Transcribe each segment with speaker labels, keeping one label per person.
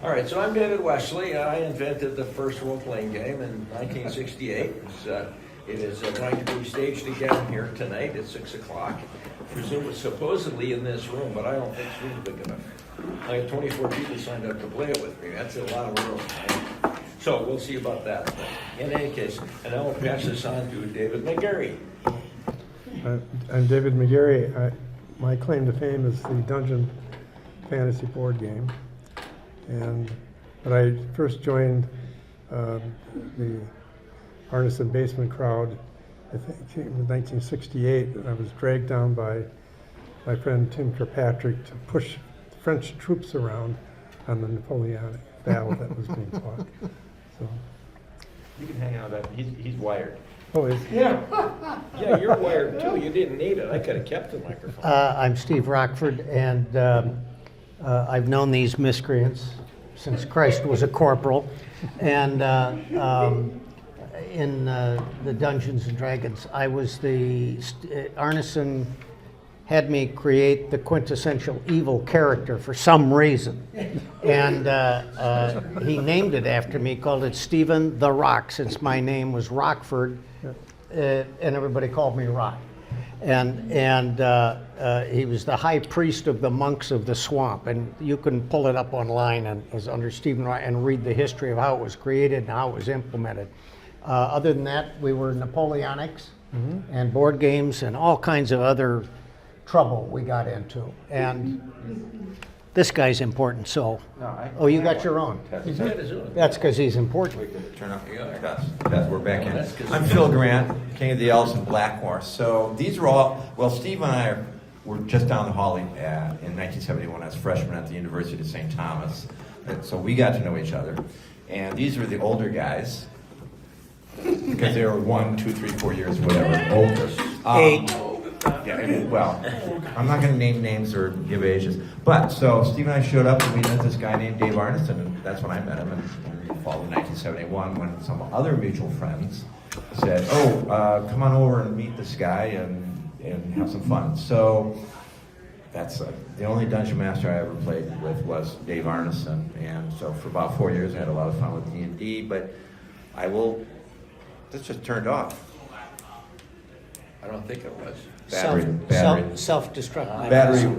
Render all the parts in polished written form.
Speaker 1: All right, so I'm David Wesely. I invented the first role-playing game in 1968. It is going to be staged again here tonight at 6 o'clock. Presumably, supposedly in this room, but I don't think this room's big enough. I had 24 people signed up to play it with me. That's a lot of room. Right? So we'll see about that. In any case, and I'll pass this on to David MeGarry.
Speaker 2: I'm David MeGarry. My claim to fame is the Dungeon Fantasy board game. But I first joined the Artisan Basement crowd, I think it was 1968. I was dragged down by my friend Tim Kirkpatrick to push French troops around on the Napoleonic battle that was being fought. So.
Speaker 1: You can hang out. He's wired.
Speaker 2: Oh, is
Speaker 1: Yeah. Yeah, you're wired too. You didn't need it. I could have kept the microphone.
Speaker 3: I'm Steve Rocheford, and I've known these miscreants since Christ was a corporal. And in the Dungeons and Dragons, I was Arneson had me create the quintessential evil character for some reason. And he named it after me, called it Stephen the Rock, since my name was Rocheford, and everybody called me Rock. And he was the high priest of the monks of the swamp. And you can pull it up online and as under Stephen Rock and read the history of how it was created and how it was implemented. Other than that, we were Napoleonics and board games and all kinds of other trouble we got into. And this guy's important, so. Oh, you got your own. That's because he's important.
Speaker 4: Turn up. That's we're back in. I'm Phil Grant, King of the Elves in Blackmoor. So these are all, well, Steve and I were just down the hall in 1971 as freshmen at the University of St. Thomas. And so we got to know each other. And these are the older guys, because they were 1, 2, 3, 4 years, whatever, older.
Speaker 3: 8.
Speaker 4: Yeah, well, I'm not going to name names or give ages. But, so Steve and I showed up and we met this guy named Dave Arneson, and that's when I met him in the fall of 1971, when some other mutual friends said, come on over and meet this guy and have some fun. So that's the only Dungeon Master I ever played with was Dave Arneson. And so for about 4 years I had a lot of fun with D&D, but this just turned off.
Speaker 1: I don't think it was.
Speaker 3: Self-destruct.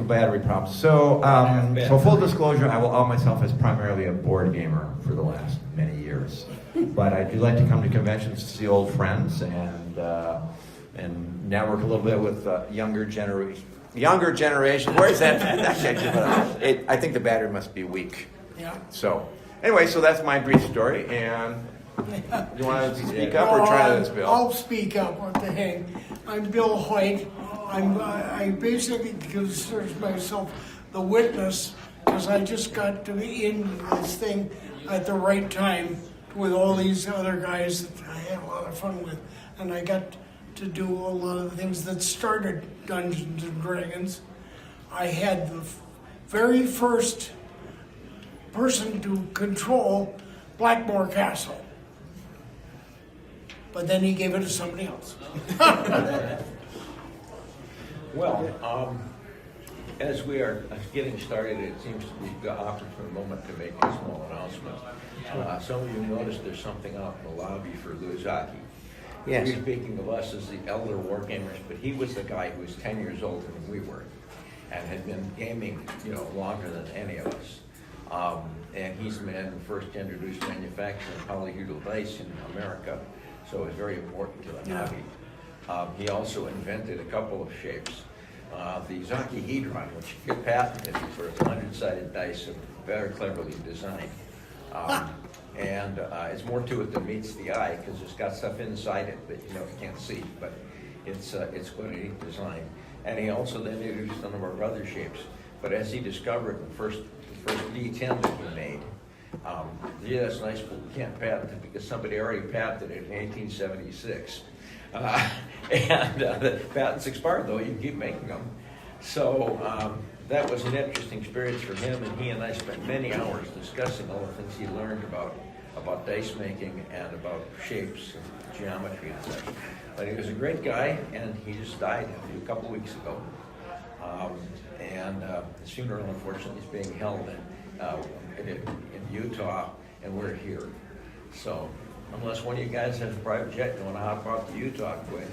Speaker 4: Battery problems. So, so full disclosure, I will out myself as primarily a board gamer for the last many years. But I do like to come to conventions to see old friends and network a little bit with younger generation. Where's that? I think the battery must be weak.
Speaker 5: Yeah.
Speaker 4: So, anyway, so that's my brief story. And you want to speak up or try this, Bill?
Speaker 5: I'll speak up. What the heck? I'm Bill Hoyt. I basically consider myself the witness because I just got to be in this thing at the right time with all these other guys that I had a lot of fun with. And I got to do a lot of the things that started Dungeons and Dragons. I had the very first person to control Blackmoor Castle. But then he gave it to somebody else.
Speaker 1: Well, as we are getting started, it seems to be the opportune moment to make a small announcement. Some of you noticed there's something out in the lobby for Luzaki.
Speaker 3: Yes.
Speaker 1: We're speaking of us as the elder wargamers, but he was the guy who was 10 years older than we were and had been gaming, longer than any of us. And he's the man who first introduced manufacturing polyhedral dice in America, so it's very important to the hobby. He also invented a couple of shapes. The Zakihedron, which he patented for 100-sided dice, very cleverly designed. And it's more to it than meets the eye because it's got stuff inside it that you can't see, but it's quite a neat design. And he also then introduced one of our other shapes. But as he discovered the first D10 that he made, that's nice, but we can't patent it because somebody already patented it in 1876. And the patents expired, though. You can keep making them. So that was an interesting experience for him, and he and I spent many hours discussing all the things he learned about dice making and about shapes and geometry and such. But he was a great guy, and he just died a couple of weeks ago. And the funeral, unfortunately, is being held in Utah, and we're here. So unless one of you guys has a private jet going to hop out to Utah quick,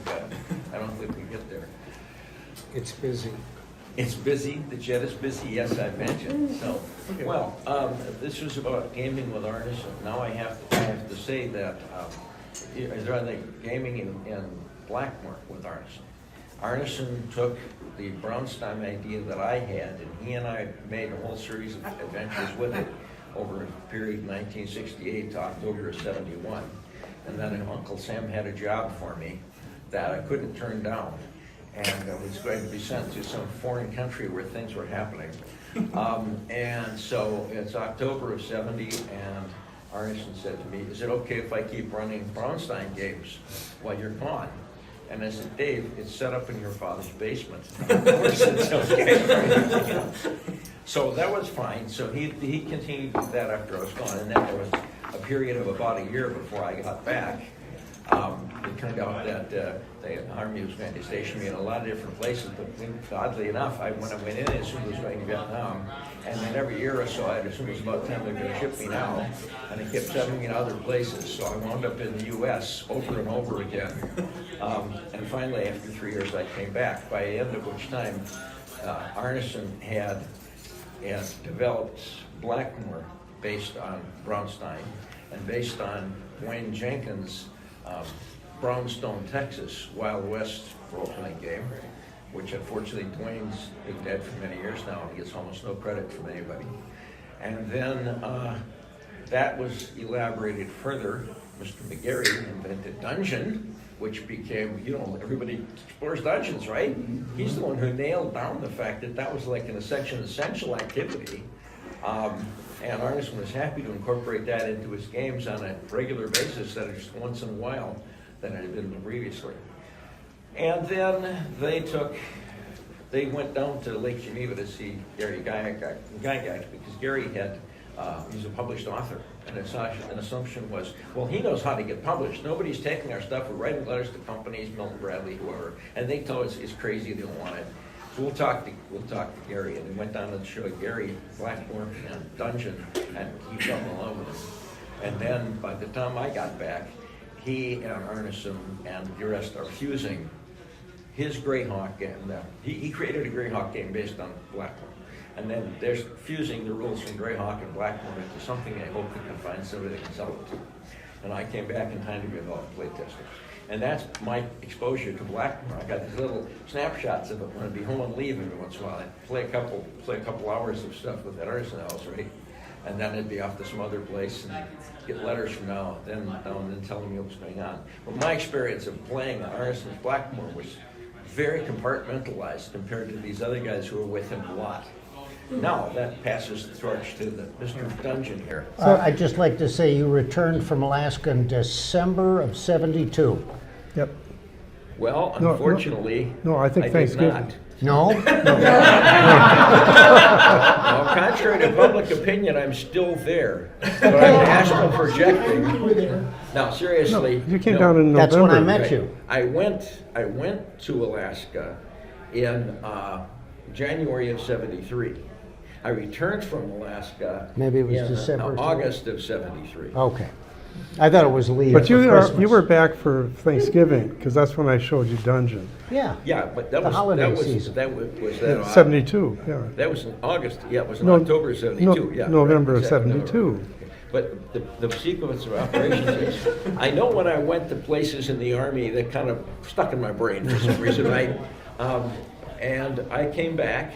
Speaker 1: I don't think we get there.
Speaker 3: It's busy.
Speaker 1: It's busy, the jet is busy, yes, I mentioned, so. Well, this was about gaming with Arneson. Now I have to say that, is on the gaming in Blackmoor with Arneson. Arneson took the Brownstein idea that I had, and he and I made a whole series of adventures with it over a period of 1968 to October of 71. And then Uncle Sam had a job for me that I couldn't turn down, and was going to be sent to some foreign country where things were happening. And so it's October of 70, and Arneson said to me, is it okay if I keep running Brownstein games while you're gone? And I said, Dave, it's set up in your father's basement. Of course it's okay. So that was fine. So he continued to do that after I was gone. And then there was a period of about a year before I got back. It turned out that the Army was going to station me in a lot of different places, but oddly enough, when I went in, I assumed it was going to Vietnam, and then every year or so, I'd assume it was about time they were going to ship me now, and they kept sending me to other places, so I wound up in the U.S. over and over again. And finally, after 3 years, I came back, by the end of which time, Arneson had developed Blackmoor based on Brownstein, and based on Wayne Jenkins' Brownstone, Texas, Wild West role-playing game, which unfortunately Dwayne's been dead for many years now, and he gets almost no credit from anybody. And then that was elaborated further. Mr. MeGarry invented Dungeon, which became, everybody explores dungeons, right? He's the one who nailed down the fact that that was like an essential activity. And Arneson was happy to incorporate that into his games on a regular basis instead of just once in a while than it had been previously. And then they went down to Lake Geneva to see Gary Gygax, because Gary he's a published author, and an assumption was, well, he knows how to get published. Nobody's taking our stuff. We're writing letters to companies, Milton Bradley, whoever, and they tell us it's crazy, they don't want it. So we'll talk to Gary, and we went down to show Gary Blackmoor and Dungeon, and he fell in love with it. And then by the time I got back, he and Arneson and the rest are fusing his Greyhawk game. He created a Greyhawk game based on Blackmoor. And then they're fusing the rules from Greyhawk and Blackmoor into something they hope they can find somebody they can sell it to. And I came back in time to be involved in playtesting. And that's my exposure to Blackmoor. I got these little snapshots of it when I'd be home on leave every once in a while. I'd play a couple hours of stuff with that Arneson house, right? And then I'd be off to some other place and get letters from now and then telling me what was going on. But my experience of playing Arneson's Blackmoor was very compartmentalized compared to these other guys who were with him a lot. Now that passes the torch to the Mr. Dungeon here.
Speaker 3: I'd just like to say you returned from Alaska in December of '72.
Speaker 2: Yep.
Speaker 1: Well, unfortunately,
Speaker 2: No, I think
Speaker 1: did
Speaker 2: Thanksgiving.
Speaker 1: not.
Speaker 3: No?
Speaker 1: Well, contrary to public opinion, I'm still there, but I'm astral projecting. Now, seriously,
Speaker 2: You came
Speaker 1: no.
Speaker 2: down in November.
Speaker 3: That's when I met
Speaker 1: Right.
Speaker 3: you.
Speaker 1: I went to Alaska in January of '73. I returned from Alaska.
Speaker 3: Maybe it was
Speaker 1: in
Speaker 3: December.
Speaker 1: August of '73.
Speaker 3: Okay. I thought it was leave
Speaker 2: But
Speaker 3: for Christmas.
Speaker 2: you were back for Thanksgiving, because that's when I showed you Dungeon.
Speaker 3: Yeah.
Speaker 1: Yeah, but that
Speaker 3: The
Speaker 1: was
Speaker 3: holiday season.
Speaker 1: was that
Speaker 2: 72, yeah.
Speaker 1: That was in August. Yeah, it was in
Speaker 2: No,
Speaker 1: October of '72. Yeah,
Speaker 2: November of
Speaker 1: exactly,
Speaker 2: 72.
Speaker 1: But the sequence of operations is, I know when I went to places in the Army that kind of stuck in my brain for some reason, right? And I came back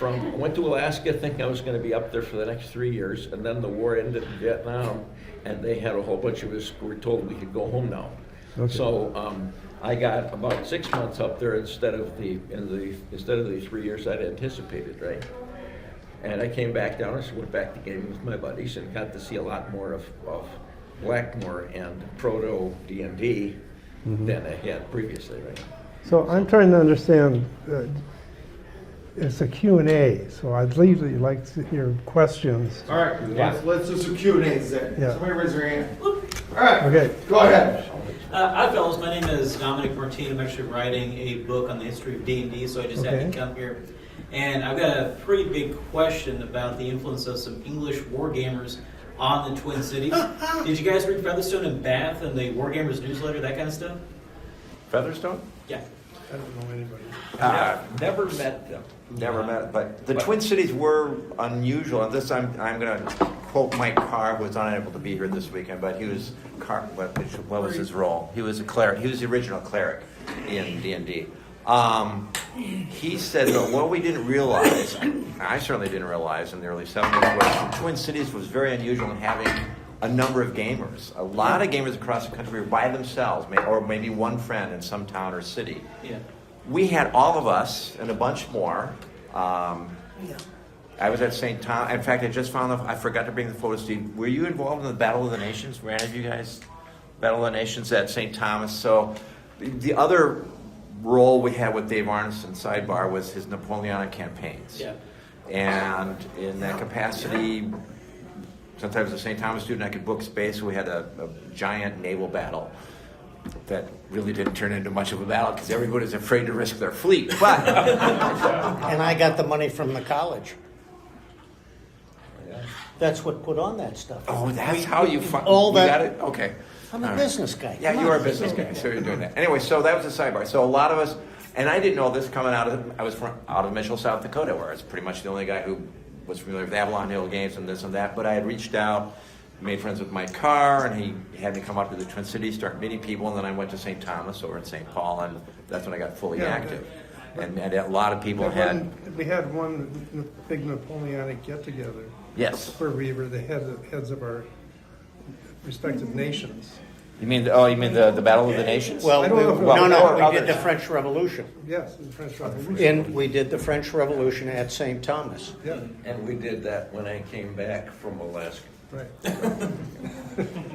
Speaker 1: went to Alaska thinking I was going to be up there for the next 3 years, and then the war ended in Vietnam, and they had a whole bunch of us who were told we could go home now.
Speaker 2: Okay.
Speaker 1: So I got about 6 months up there instead of the 3 years I'd anticipated, right? And I came back down and went back to gaming with my buddies and got to see a lot more of Blackmoor and proto D&D than I had previously, right?
Speaker 2: So I'm trying to understand, it's a Q&A, so I'd really like to hear questions.
Speaker 6: All right, let's do some Q&As then.
Speaker 2: Yeah.
Speaker 6: Somebody raise their hand. All right,
Speaker 2: Okay.
Speaker 6: go ahead.
Speaker 7: Hi, fellas. My name is Dominic Martin. I'm actually writing a book on the history of D&D, so I just had
Speaker 2: Okay.
Speaker 7: to come here And I've got a pretty big question about the influence of some English wargamers on the Twin Cities. Did you guys read Featherstone and Bath and the Wargamers newsletter, that kind of stuff?
Speaker 4: Featherstone?
Speaker 7: Yeah.
Speaker 2: I don't know anybody.
Speaker 1: Never met them.
Speaker 4: Never met, but the Twin Cities were unusual. And this, I'm going to quote Mike Carr, who was unable to be here this weekend, but he was what was his role? He was a cleric. He was the original cleric in D&D. He said that what we didn't realize, I certainly didn't realize in the early 70s, was the Twin Cities was very unusual in having a number of gamers. A lot of gamers across the country were by themselves, or maybe one friend in some town or city.
Speaker 7: Yeah.
Speaker 4: We had all of us and a bunch more. I was at St. Thomas. In fact, I just found I forgot to bring the photos to you. Were you involved in the Battle of the Nations? Were any of you guys Battle of the Nations at St. Thomas? So the other role we had with Dave Arneson, sidebar, was his Napoleonic campaigns.
Speaker 7: Yeah.
Speaker 4: And in that capacity, sometimes as a St. Thomas student, I could book space. So we had a giant naval battle that really didn't turn into much of a battle because everybody was afraid to risk their fleet. But
Speaker 3: And I got the money from the college. That's what put on that stuff.
Speaker 4: oh, that's how you
Speaker 3: all that-
Speaker 4: got it. Okay.
Speaker 3: I'm a
Speaker 4: All right.
Speaker 3: business guy.
Speaker 4: Yeah,
Speaker 3: Come
Speaker 4: you are a
Speaker 3: on.
Speaker 4: business guy, so you're doing that. Anyway, so that was a sidebar. So a lot of us, and I didn't know this coming out of, I was out of Mitchell, South Dakota, where I was pretty much the only guy who was familiar with Avalon Hill games and this and that, but I had reached out, made friends with Mike Carr, and he had me come up to the Twin Cities, start meeting people, and then I went to St. Thomas over in St. Paul, and that's when I got fully
Speaker 2: Yeah,
Speaker 4: active. And a lot of people had,
Speaker 2: We had one big Napoleonic get-together
Speaker 4: yes.
Speaker 2: where we were the heads of our respective nations.
Speaker 4: You mean the Battle of the Nations?
Speaker 3: Well,
Speaker 2: I don't know if it
Speaker 3: no,
Speaker 2: was-
Speaker 3: no,
Speaker 4: or
Speaker 3: we did
Speaker 4: others.
Speaker 3: the French Revolution.
Speaker 2: Yes, the French Revolution.
Speaker 3: And we did the French Revolution at St. Thomas.
Speaker 2: Yeah,
Speaker 1: And we did that when I came back from Alaska.
Speaker 2: right.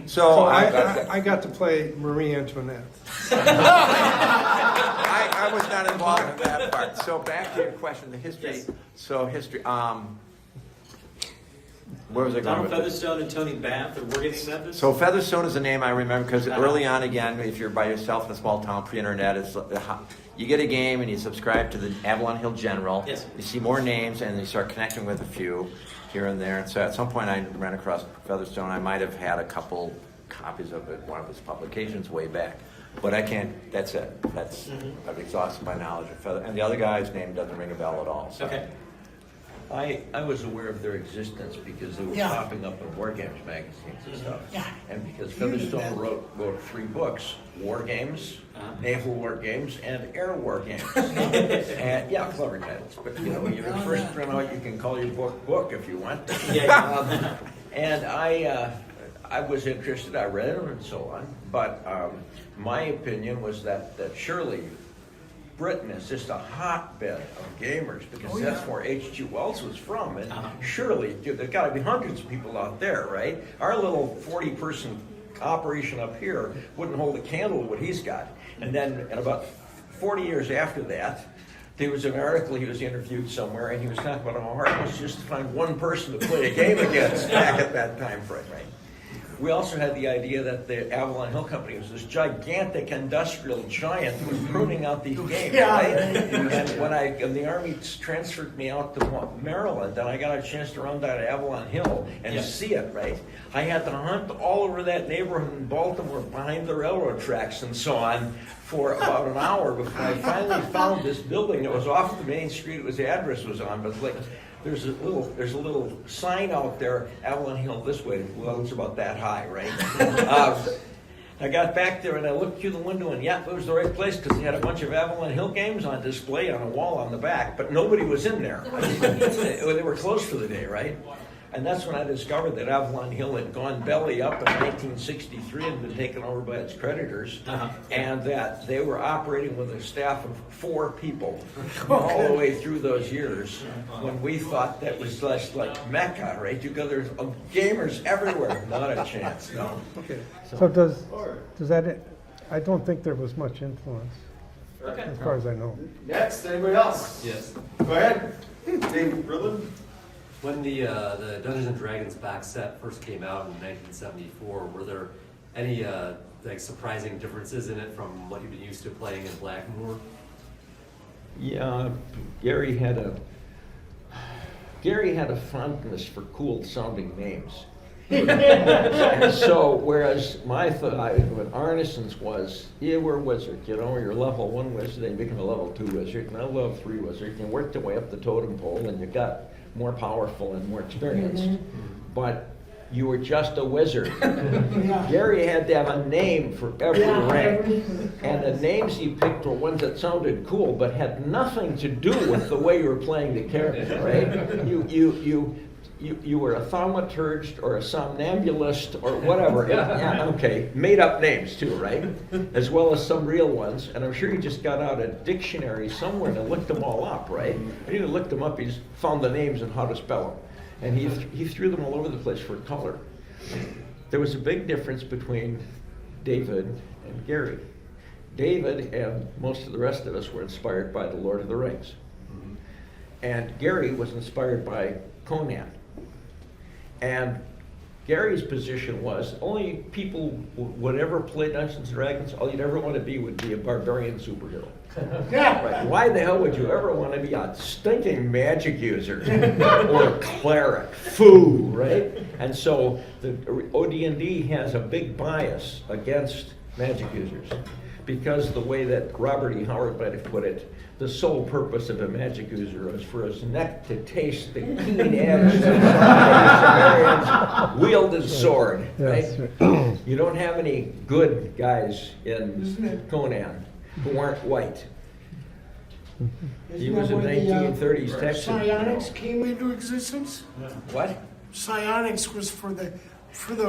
Speaker 4: So
Speaker 2: So
Speaker 4: I
Speaker 2: I got to play Marie Antoinette.
Speaker 4: I was not involved in that part. So back to your question, the history.
Speaker 7: Yes.
Speaker 4: So history. Where was I going
Speaker 7: Donald
Speaker 4: with this?
Speaker 7: Featherstone and Tony Bath, or wargaming methods?
Speaker 4: So Featherstone is a name I remember because early on, again, if you're by yourself in a small town pre-internet, it's you get a game and you subscribe to the Avalon Hill General.
Speaker 7: Yes.
Speaker 4: You see more names and you start connecting with a few here and there. And so at some point, I ran across Featherstone. I might have had a couple copies of it, one of his publications way back. But I can't. That's it. I've exhausted my knowledge of Feather. And the other guy's name doesn't ring a bell at all. So.
Speaker 7: Okay.
Speaker 1: I was aware of their existence because they were
Speaker 5: Yeah.
Speaker 1: popping up in War Games magazines and stuff.
Speaker 5: Yeah.
Speaker 1: And because Featherstone wrote 3 books: War Games, Naval War Games, and Air War Games. And yeah, clever titles. But you know, when you're first print out, you can call your book if you want.
Speaker 7: Yeah.
Speaker 1: And I was interested. I read it and so on. But my opinion was that surely Britain is just a hotbed of gamers because that's where H.G. Wells was from. And surely there's got to be hundreds of people out there, right? Our little 40-person operation up here wouldn't hold a candle to what he's got. And then in about 40 years after that, there was an article, he was interviewed somewhere, and he was talking about how hard it was just to find one person to play a game against back at that time frame, right? We also had the idea that the Avalon Hill Company was this gigantic industrial giant who was pruning out these games, right? And when the Army transferred me out to Maryland, and I got a chance to run down to Avalon Hill and see it, right? I had to hunt all over that neighborhood in Baltimore behind the railroad tracks and so on for about an hour before I finally found this building that was off the main street the address was on, but like there's a little sign out there, Avalon Hill this way. Well, it's about that high, right? I got back there and I looked through the window and it was the right place because they had a bunch of Avalon Hill games on display on a wall on the back, but nobody was in there. They were closed for the day, right? And that's when I discovered that Avalon Hill had gone belly up in 1963 and been taken over by its creditors, and that they were operating with a staff of 4 people all the way through those years when we thought that was just like Mecca, right? There's gamers everywhere. Not a chance, no.
Speaker 2: Okay. So does that? I don't think there was much influence, as far as I know.
Speaker 6: Next, anybody else?
Speaker 8: Yes.
Speaker 6: Go ahead. Dave Ridland.
Speaker 8: When the Dungeons and Dragons box set first came out in 1974, were there any like surprising differences in it from what you've been used to playing in Blackmoor?
Speaker 1: Yeah, Gary had a fondness for cool sounding names. And so, whereas my thought with Arneson's was, yeah, we're wizards, you know, you're level 1 wizard, then you become a level 2 wizard, and a level 3 wizard, and you work your way up the totem pole, and you got more powerful and more experienced. But you were just a wizard. Gary had to have a name for every rank. And the names he picked were ones that sounded cool, but had nothing to do with the way you were playing the character, right? You were a thaumaturged or a somnambulist or whatever. Yeah, okay, made up names too, right? As well as some real ones. And I'm sure he just got out a dictionary somewhere and looked them all up, right? He didn't look them up, he just found the names and how to spell them. And he threw them all over the place for color. There was a big difference between David and Gary. David and most of the rest of us were inspired by The Lord of the Rings. And Gary was inspired by Conan. And Gary's position was only people would ever play Dungeons & Dragons, all you'd ever want to be would be a barbarian superhero. Right. Why the hell would you ever want to be a stinking magic user or a cleric? Foo, right? And so the OD&D has a big bias against magic users because the way that Robert E. Howard might have put it, the sole purpose of a magic user is for his neck to taste the keen edge of the barbarians wield his sword, right? You don't have any good guys in Conan who aren't white. He was a 1930s Texan.
Speaker 5: Psionics came into existence?
Speaker 1: What?
Speaker 5: Psionics was for the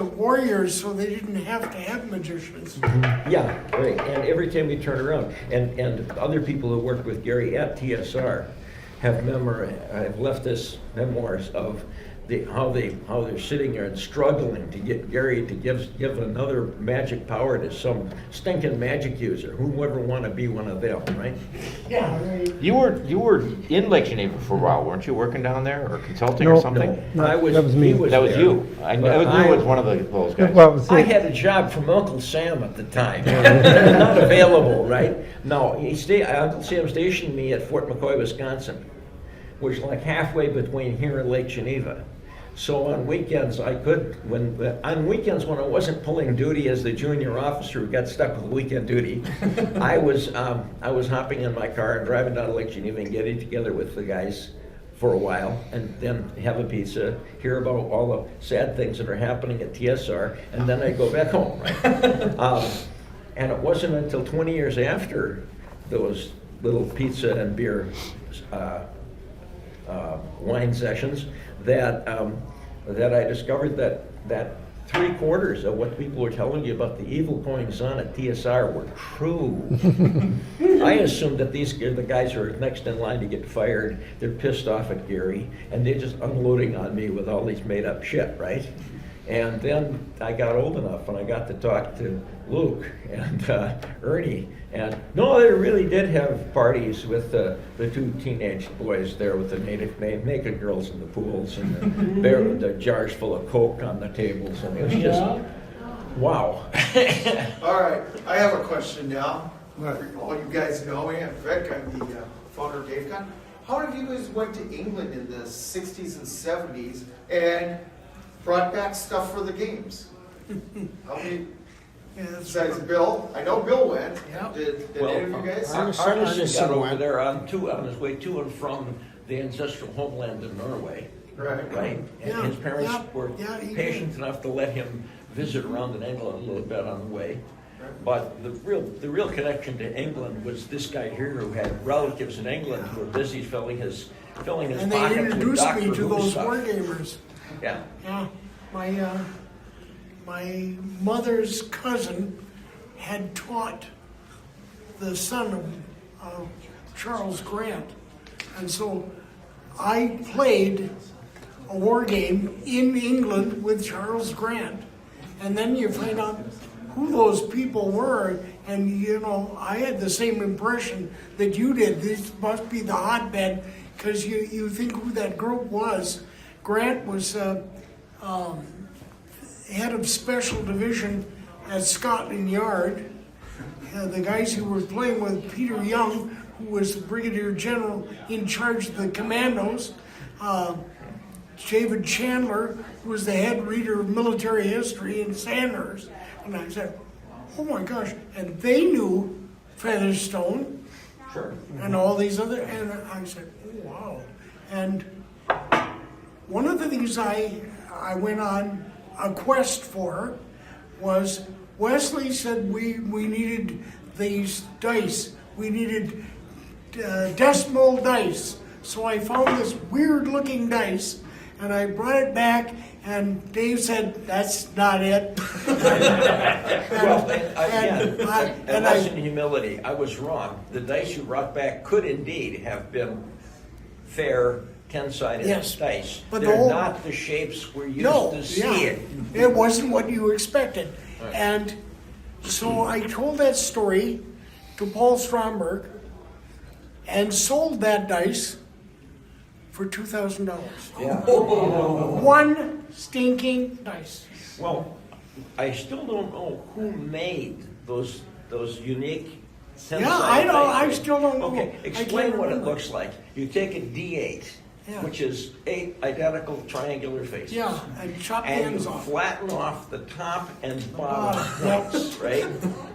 Speaker 5: warriors, so they didn't have to have magicians.
Speaker 1: Yeah, right. And every time we turn around, and other people who worked with Gary at TSR have left us memoirs of how they're sitting there and struggling to get Gary to give another magic power to some stinking magic user. Who would ever want to be one of them, right?
Speaker 5: Yeah, right.
Speaker 9: You were in Lake Geneva for a while, weren't you? Working down there or consulting or
Speaker 2: No,
Speaker 9: something?
Speaker 2: no,
Speaker 1: That
Speaker 2: that was me.
Speaker 9: That was
Speaker 1: there.
Speaker 9: you. I knew it was one of those guys.
Speaker 2: Well, it was
Speaker 1: I
Speaker 2: it.
Speaker 1: had a job from Uncle Sam at the time. Not available, right? No, Uncle Sam stationed me at Fort McCoy, Wisconsin, which is like halfway between here and Lake Geneva. So on weekends when I wasn't pulling duty as the junior officer who got stuck with weekend duty, I was hopping in my car and driving down to Lake Geneva and getting together with the guys for a while, and then have a pizza, hear about all the sad things that are happening at TSR, and then I go back home, right? And it wasn't until 20 years after those little pizza and beer wine sessions that I discovered that 3/4 of what people were telling you about the evil goings on at TSR were true. I assumed that these are the guys who are next in line to get fired. They're pissed off at Gary, and they're just unloading on me with all these made up shit, right? And then I got old enough and I got to talk to Luke and Ernie. And no, they really did have parties with the 2 teenage boys there with the naked girls in the pools and the jars full of Coke on the tables. And it was just, wow.
Speaker 6: All right, I have a question now. All you guys know me, I'm Vic, I'm the founder of DaveCon. How many of you guys went to England in the 60s and 70s and brought back stuff for the games? How many? Besides Bill, I know Bill went.
Speaker 5: Yeah.
Speaker 6: Did any of you guys?
Speaker 1: Arneson got over there on his way to and from the ancestral homeland in Norway. Right? And
Speaker 5: Yeah,
Speaker 1: his parents
Speaker 5: yeah,
Speaker 1: were
Speaker 5: yeah, he
Speaker 1: patient enough to let him visit around in England a little bit on the way. But the real connection to England was this guy here who had relatives in England who were busy filling his
Speaker 5: And they
Speaker 1: pockets with
Speaker 5: introduced
Speaker 1: Doctor
Speaker 5: me to
Speaker 1: Who
Speaker 5: those
Speaker 1: stuff.
Speaker 5: wargamers.
Speaker 1: Yeah.
Speaker 5: Yeah, my mother's cousin had taught the son of Charles Grant, and so I played a war game in England with Charles Grant, and then you find out who those people were, and you know, I had the same impression that you did. This must be the hotbed, because you think who that group was. Grant was head of special division at Scotland Yard. The guys who were playing with Peter Young, who was the brigadier general in charge of the commandos, David Chandler, who was the head reader of military history in Sandhurst. And I said, oh my gosh, and they knew Featherstone and all these other, and I said, oh wow. And one of the things I went on a quest for was Wesely said we needed these dice. We needed decimal dice. So I found this weird looking dice and I brought it back and Dave said, that's not it.
Speaker 1: Well, and lesson in humility, I was wrong. The dice you brought back could indeed have been fair 10-sided dice.
Speaker 5: But
Speaker 1: they're not the shapes we're used to seeing.
Speaker 5: It wasn't what you expected.
Speaker 1: Right.
Speaker 5: And so I told that story to Paul Stromberg and sold that dice for $2,000.
Speaker 1: Yeah.
Speaker 5: One stinking dice.
Speaker 1: Well, I still don't know who made those unique 10-sided
Speaker 5: Yeah, I know.
Speaker 1: dice.
Speaker 5: I still don't know.
Speaker 1: Okay,
Speaker 5: I
Speaker 1: explain
Speaker 5: can't
Speaker 1: what it
Speaker 5: remember.
Speaker 1: looks like. You take a D8, which is 8 identical triangular faces.
Speaker 5: Yeah, and chop the
Speaker 1: And
Speaker 5: ends
Speaker 1: you
Speaker 5: off.
Speaker 1: flatten off the top and bottom points, right?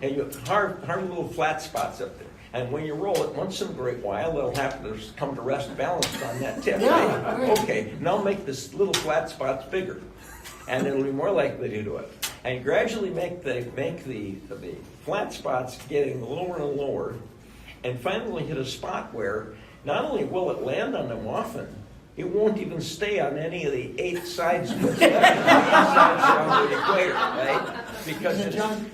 Speaker 1: And you carve little flat spots up there. And when you roll it, once in a great while, it'll happen to come to rest balanced on that tip,
Speaker 5: Yeah,
Speaker 1: right?
Speaker 5: right.
Speaker 1: Okay, now make this little flat spots bigger, and it'll be more likely to do it. And gradually make the flat spots getting lower and lower, and finally hit a spot where not only will it land on them often, it won't even stay on any of the 8 sides of the around the equator, right? Because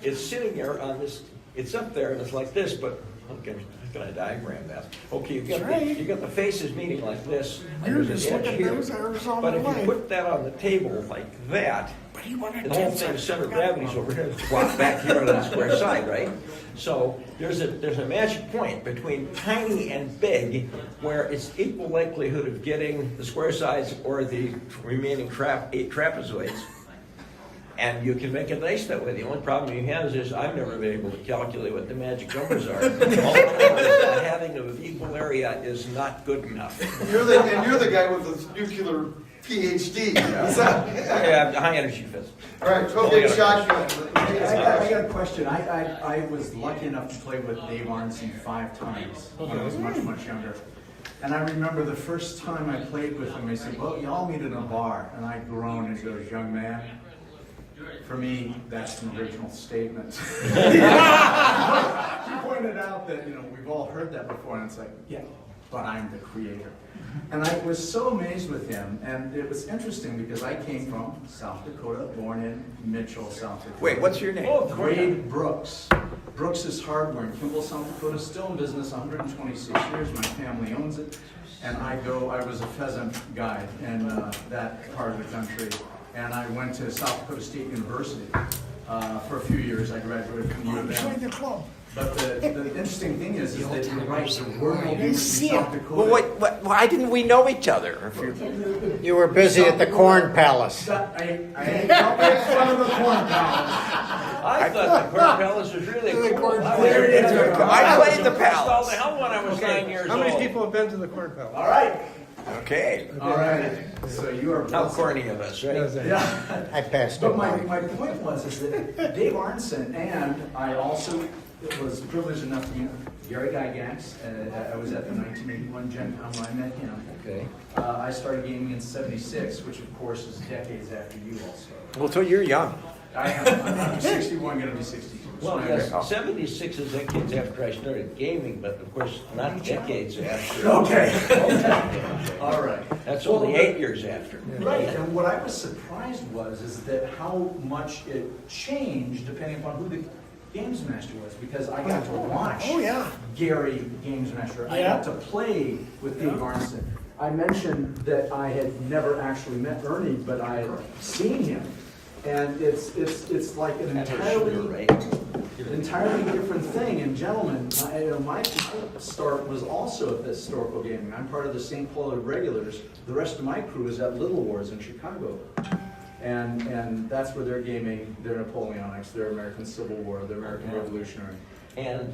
Speaker 1: it's sitting there on this, it's up there and it's like this, but okay, how can I diagram that? Okay, you got the faces meeting like this, and
Speaker 5: You're
Speaker 1: there's
Speaker 5: just
Speaker 1: an edge
Speaker 5: looking at
Speaker 1: here.
Speaker 5: those arrows on
Speaker 1: But
Speaker 5: the
Speaker 1: if you
Speaker 5: line.
Speaker 1: put that on the table like that,
Speaker 5: But he wanted
Speaker 1: the whole
Speaker 5: 10
Speaker 1: thing, the
Speaker 5: cents.
Speaker 1: center of gravity's over here, it's flopped back here on the square side, right? So there's a magic point between tiny and big where it's equal likelihood of getting the square sides or the remaining 8 trapezoids. And you can make a dice that way. The only problem you have is I've never been able to calculate what the magic numbers are. All I know is that having an equal area is not good enough.
Speaker 6: You're the guy with the nuclear PhD. Is that?
Speaker 1: Yeah, high energy physics.
Speaker 6: All right, go get shotgun.
Speaker 10: I got a question. I was lucky enough to play with Dave Arneson 5 times when I was much younger. And I remember the first time I played with him, he said, well, y'all meet in a bar. And I groaned and he goes, young man, for me, that's an original statement. He pointed out that, we've all heard that before, and it's like, yeah, but I'm the creator. And I was so amazed with him, and it was interesting because I came from South Dakota, born in Mitchell, South Dakota.
Speaker 9: Wait, what's your name?
Speaker 10: Wade Brooks. Brooks is Hardware in Kimball, South Dakota, still in business, 126 years. My family owns it. And I was a pheasant guide in that part of the country. And I went to South Dakota State University for a few years. I graduated from U of
Speaker 5: Join
Speaker 10: M.
Speaker 5: the club.
Speaker 10: But the interesting thing is that you're right, there were no gamers in South Dakota.
Speaker 9: Well, why didn't we know each other?
Speaker 3: You were busy at the Corn Palace.
Speaker 10: I ain't don't make fun of the Corn Palace.
Speaker 1: I thought the Corn Palace was really cool.
Speaker 10: There it is.
Speaker 9: I played the
Speaker 1: Installed
Speaker 9: palace.
Speaker 1: the hell when I was 9 years
Speaker 2: How many
Speaker 1: old.
Speaker 2: people have been to the Corn Palace?
Speaker 10: All right.
Speaker 9: Okay.
Speaker 10: All right. So you are
Speaker 1: How corny of us, right?
Speaker 10: Yeah.
Speaker 3: I passed
Speaker 10: But
Speaker 3: it
Speaker 10: my
Speaker 3: by.
Speaker 10: point was that Dave Arneson, and I also was privileged enough to meet Gary Gygax. I was at the 1981 Gen Con when I met him.
Speaker 1: Okay.
Speaker 10: I started gaming in '76, which of course is decades after you also.
Speaker 9: Well, so you're young.
Speaker 10: I am. I'm 61, going to be 62.
Speaker 1: Well, yes, 76 is decades after I started gaming, but of course, not decades after.
Speaker 10: Okay. All right.
Speaker 1: That's only 8 years after.
Speaker 10: Right, and what I was surprised is that how much it changed depending upon who the Games Master was, because I got to watch Gary Games Master. I got to play with Dave Arneson. I mentioned that I had never actually met Ernie, but I had seen him. And it's like an entirely different thing. And gentlemen, my start was also at this historical gaming. I'm part of the St. Paul Regulars. The rest of my crew is at Little Wars in Chicago. And that's where they're gaming their Napoleonics, their American Civil War, their American Revolutionary.
Speaker 1: And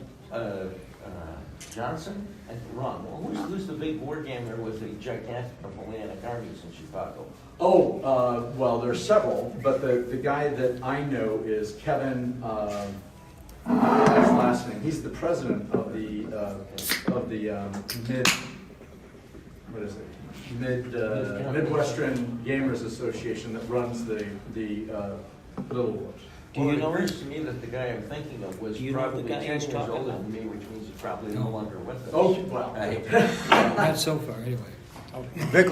Speaker 1: Johnson? Wrong. Well, who's the big war gamer with the gigantic Napoleonic armies in Chicago?
Speaker 10: Oh, well, there's several, but the guy that I know is Kevin, his last name, he's the president of the Midwestern Gamers Association that runs the Little Wars.
Speaker 1: Well, it occurs to me that the guy I'm thinking of was
Speaker 7: Do you know the
Speaker 1: probably
Speaker 7: guy
Speaker 1: 10
Speaker 7: he's
Speaker 1: years
Speaker 7: talking
Speaker 1: older
Speaker 7: about?
Speaker 1: than me, which means he's probably no longer with us.
Speaker 10: Oh, well.
Speaker 11: Not so far, anyway.
Speaker 4: Vic,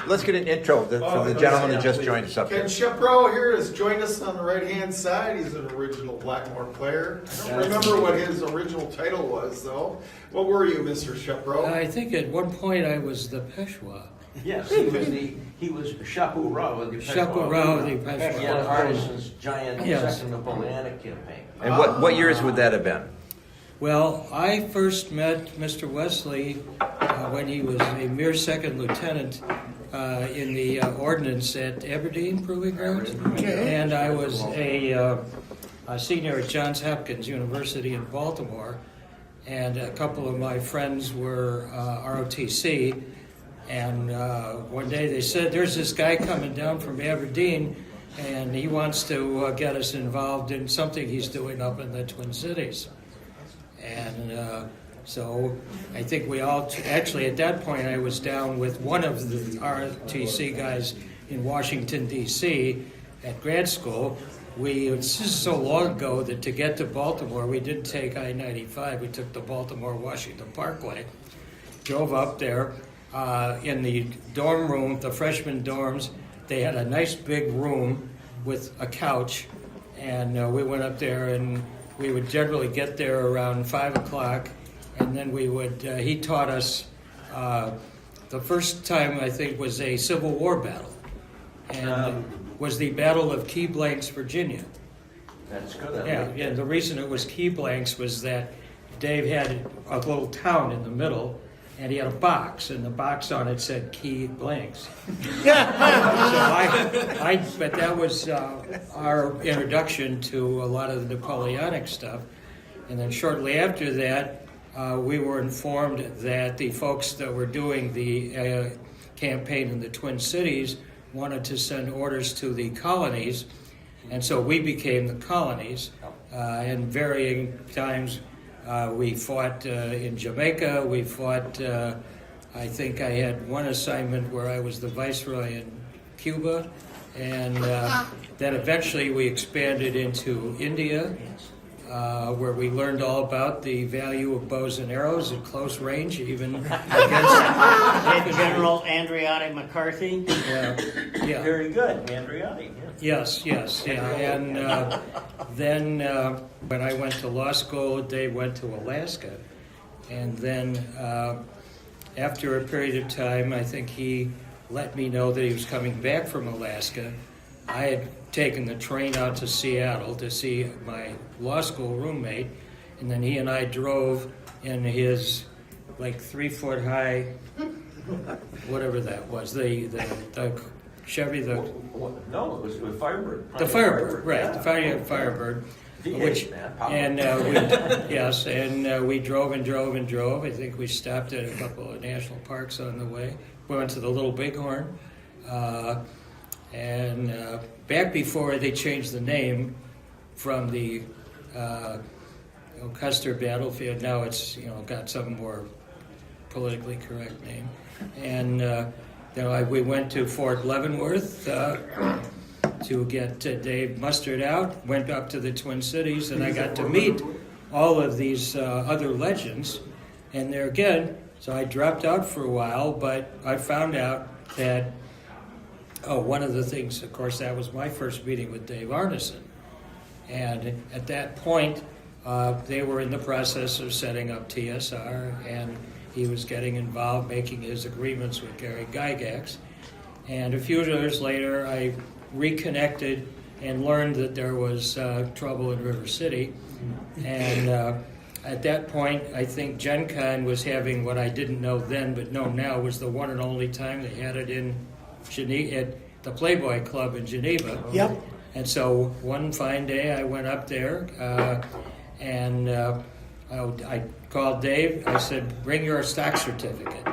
Speaker 4: let's get an intro from the gentleman who just joined us up
Speaker 6: Ken
Speaker 4: here.
Speaker 6: Shepro here has joined us on the right-hand side. He's an original Blackmoor player. I don't remember what his original title was, though. What were you, Mr. Shepro?
Speaker 11: I think at one point I was the Peshwa.
Speaker 1: Yes, he was Chapeau the
Speaker 11: Chapeau the Peshwa.
Speaker 1: He had Artison's giant
Speaker 11: Yes.
Speaker 1: second Napoleonic campaign.
Speaker 4: And what years would that have been?
Speaker 11: Well, I first met Mr. Wesely when he was a mere second lieutenant in the ordnance at Aberdeen Proving Grounds. And I was a senior at Johns Hopkins University in Baltimore. And a couple of my friends were ROTC. And one day they said, there's this guy coming down from Aberdeen, and he wants to get us involved in something he's doing up in the Twin Cities. And so I think we all, actually at that point I was down with one of the RTC guys in Washington, D.C. at grad school. This is so long ago that to get to Baltimore, we didn't take I-95, we took the Baltimore-Washington Parkway, drove up there. In the dorm room, the freshman dorms, they had a nice big room with a couch, and we went up there, and we would generally get there around 5 o'clock, and then we would, he taught us, the first time I think was a Civil War battle, and was the Battle of Key Blanks, Virginia.
Speaker 1: That's good.
Speaker 11: Yeah, the reason it was Key Blanks was that Dave had a little town in the middle, and he had a box, and the box on it said Key Blanks. So but that was our introduction to a lot of the Napoleonic stuff. And then shortly after that, we were informed that the folks that were doing the campaign in the Twin Cities wanted to send orders to the colonies, and so we became the colonies. And varying times, we fought in Jamaica. We fought, I think I had one assignment where I was the viceroy in Cuba. And then eventually we expanded into India, where we learned all about the value of bows and arrows at close range, even against
Speaker 3: General Andreotti McCarthy.
Speaker 11: Yeah.
Speaker 1: Very good, Andreotti.
Speaker 11: Yes, yeah. And then when I went to law school, Dave went to Alaska. And then after a period of time, I think he let me know that he was coming back from Alaska. I had taken the train out to Seattle to see my law school roommate, and then he and I drove in his like 3 foot high, whatever that was, the Chevy,
Speaker 1: No, it was the Firebird.
Speaker 11: the Firebird, right? The Firebird, which, and we drove and drove and drove. I think we stopped at a couple of national parks on the way. We went to the Little Bighorn, and back before they changed the name from the Custer Battlefield. Now it's got some more politically correct name, and. We went to Fort Leavenworth to get Dave mustered out, went up to the Twin Cities, and I got to meet all of these other legends. And there again, so I dropped out for a while, but I found out that, one of the things, of course, that was my first meeting with Dave Arneson. And at that point, they were in the process of setting up TSR, and he was getting involved, making his agreements with Gary Gygax. And a few years later, I reconnected and learned that there was trouble in River City. And at that point, I think Gen Con was having what I didn't know then, but know now, was the one and only time they had it in Geneva, at the Playboy Club in Geneva.
Speaker 5: Yep.
Speaker 11: And so one fine day, I went up there, and I called Dave. I said, bring your stock certificate.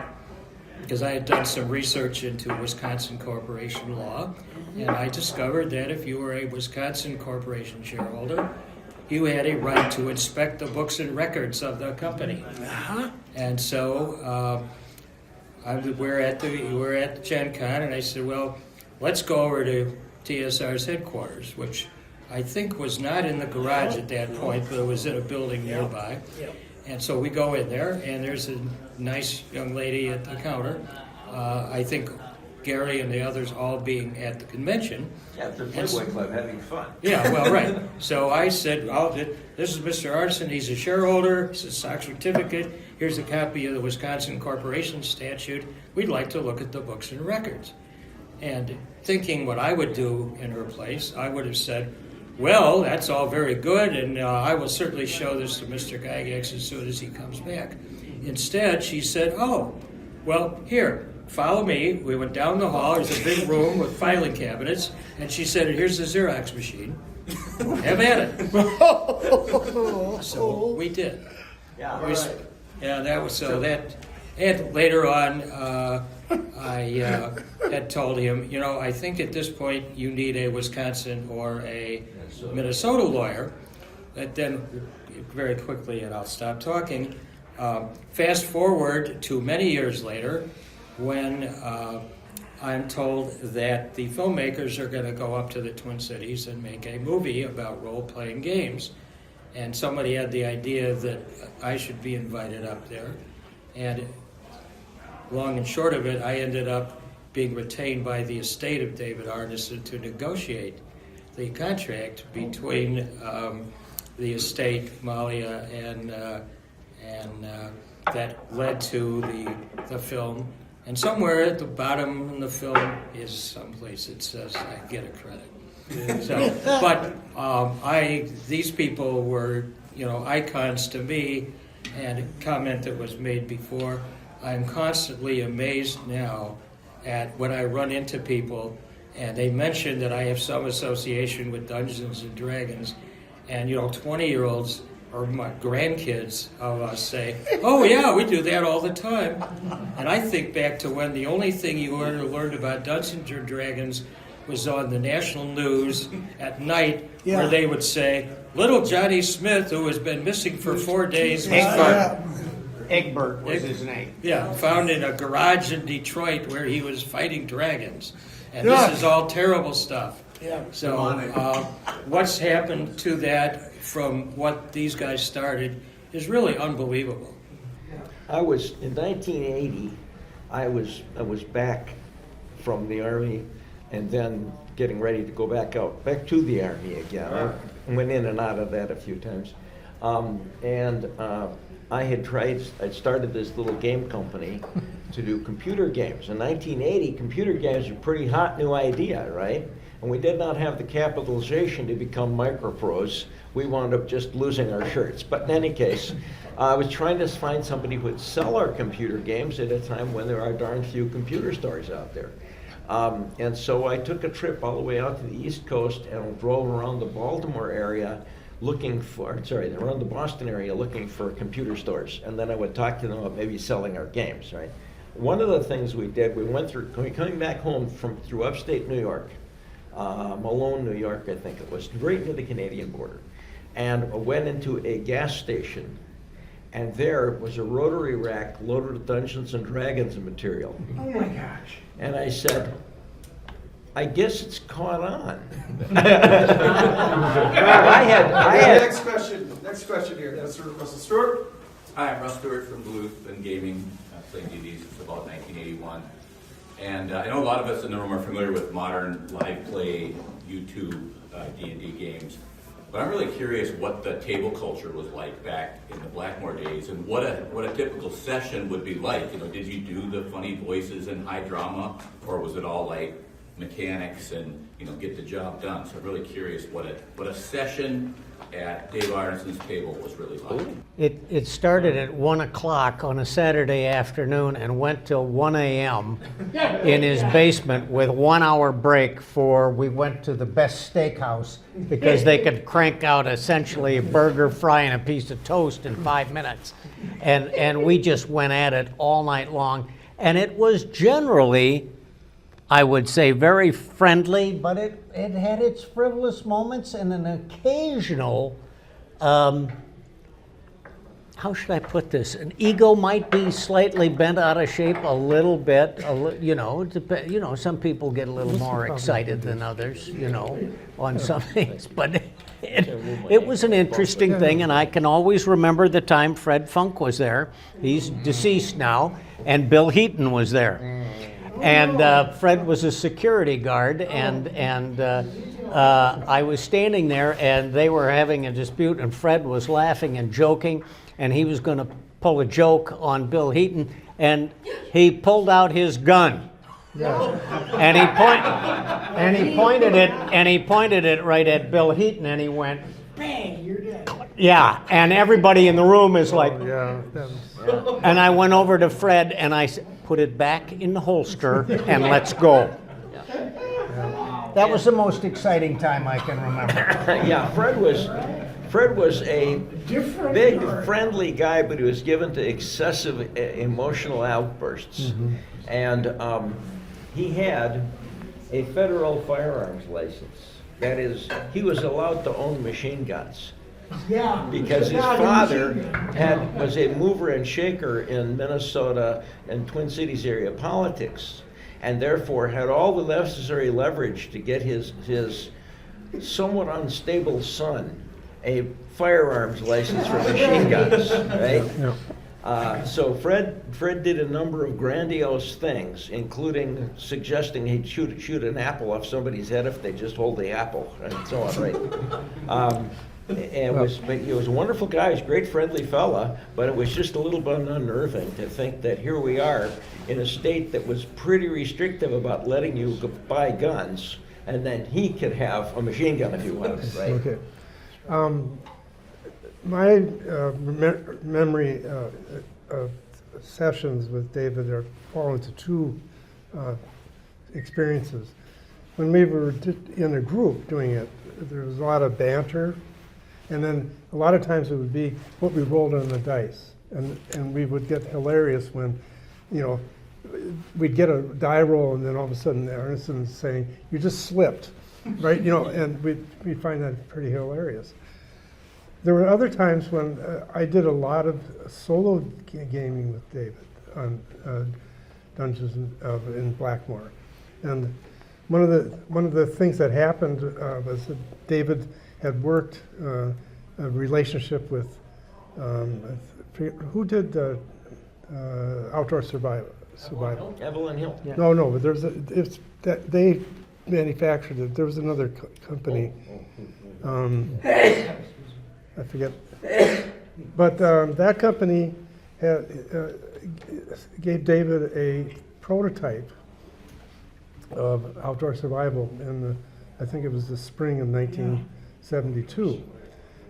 Speaker 11: Because I had done some research into Wisconsin corporation law, and I discovered that if you were a Wisconsin corporation shareholder, you had a right to inspect the books and records of the company. And so we're at the Gen Con, and I said, well, let's go over to TSR's headquarters, which I think was not in the garage at that point, but it was in a building nearby. And so we go in there, and there's a nice young lady at the counter. I think Gary and the others all being at the convention.
Speaker 1: Yeah, the Playboy Club having fun.
Speaker 11: Yeah, well, right. So I said, oh, this is Mr. Arneson. He's a shareholder. It's a stock certificate. Here's a copy of the Wisconsin Corporation Statute. We'd like to look at the books and records. And thinking what I would do in her place, I would have said, well, that's all very good, and I will certainly show this to Mr. Gygax as soon as he comes back. Instead, she said, oh, well, here, follow me. We went down the hall. There's a big room with filing cabinets, and she said, here's the Xerox machine. Have at it. So we did. Yeah, that was so that. And later on, I had told him, I think at this point you need a Wisconsin or a Minnesota lawyer. That then, very quickly, and I'll stop talking, fast forward to many years later when I'm told that the filmmakers are going to go up to the Twin Cities and make a movie about role-playing games. And somebody had the idea that I should be invited up there. And long and short of it, I ended up being retained by the estate of David Arneson to negotiate the contract between the estate, Malia, and that led to the film. And somewhere at the bottom in the film is someplace it says I get a credit. So, but these people were, icons to me, and a comment that was made before. I'm constantly amazed now at when I run into people and they mention that I have some association with Dungeons and Dragons, and 20-year-olds or my grandkids of us say, oh yeah, we do that all the time. And I think back to when the only thing you ever learned about Dungeons and Dragons was on the national news at night, where they would say, little Johnny Smith, who has been missing for 4 days,
Speaker 3: Egbert was his name.
Speaker 11: Yeah, found in a garage in Detroit where he was fighting dragons. And this is all terrible stuff. So what's happened to that from what these guys started is really unbelievable.
Speaker 1: I was, in 1980, I was back from the Army and then getting ready to go back to the Army again. I went in and out of that a few times. I'd started this little game company to do computer games. In 1980, computer games were a pretty hot new idea, right? And we did not have the capitalization to become micropros. We wound up just losing our shirts. But in any case, I was trying to find somebody who would sell our computer games at a time when there are darn few computer stores out there. And so I took a trip all the way out to the East Coast and drove around the Baltimore area around the Boston area looking for computer stores. And then I would talk to them about maybe selling our games, right? One of the things we did, coming back home through upstate New York, Malone, New York, I think it was, right near the Canadian border, and went into a gas station, and there was a rotary rack loaded with Dungeons and Dragons material.
Speaker 10: Oh my gosh.
Speaker 1: And I said, I guess it's caught on.
Speaker 6: Next question here, Mr. Russell Stewart.
Speaker 12: Hi, I'm Russ Stewart from Duluth, been gaming, playing D&D since about 1981. And I know a lot of us in the room are familiar with modern live play YouTube D&D games. But I'm really curious what the table culture was like back in the Blackmoor days, and what a typical session would be like. Did you do the funny voices and high drama, or was it all like mechanics and, get the job done. So I'm really curious what a session at Dave Arneson's table was really like.
Speaker 3: It started at 1 o'clock on a Saturday afternoon and went till 1 a.m. in his basement with 1 hour break we went to the best steakhouse because they could crank out essentially a burger, fry, and a piece of toast in 5 minutes. And we just went at it all night long. And it was generally, I would say, very friendly, but it had its frivolous moments and an occasional, how should I put this? An ego might be slightly bent out of shape a little bit. Some people get a little more excited than others, on some things. But it was an interesting thing, and I can always remember the time Fred Funk was there. He's deceased now, and Bill Heaton was there. And Fred was a security guard, and I was standing there, and they were having a dispute, and Fred was laughing and joking, and he was going to pull a joke on Bill Heaton, and he pulled out his gun, and he pointed it right at Bill Heaton, and he went, "Bang! You're dead." Yeah, and everybody in the room is like, and I went over to Fred, and I said, "Put it back in the holster and let's go." That was the most exciting time I can remember.
Speaker 1: Yeah, Fred was a big, friendly guy, but he was given to excessive emotional outbursts. And he had a federal firearms license. That is, he was allowed to own machine guns.
Speaker 5: Yeah.
Speaker 1: Because his father was a mover and shaker in Minnesota and Twin Cities area politics, and therefore had all the necessary leverage to get his somewhat unstable son a firearms license for machine guns, right? So Fred did a number of grandiose things, including suggesting he'd shoot an apple off somebody's head if they just hold the apple, and so on, right? But he was a wonderful guy. He was a great, friendly fella, but it was just a little bit unnerving to think that here we are in a state that was pretty restrictive about letting you buy guns, and then he could have a machine gun if you wanted, right?
Speaker 2: Okay. My memory of sessions with David fall into two experiences. When we were in a group doing it, there was a lot of banter. And then a lot of times it would be what we rolled on the dice. And we would get hilarious when, we'd get a die roll and then all of a sudden Arneson's saying, "You just slipped," right? And we'd find that pretty hilarious. There were other times when I did a lot of solo gaming with David on Dungeons in Blackmoor. And one of the things that happened was that David had worked a relationship with who did Outdoor Survival?
Speaker 1: Evelyn Hill.
Speaker 2: Yeah. No, but they manufactured it. There was another company. I forget. But that company gave David a prototype of Outdoor Survival in I think it was the spring of 1972.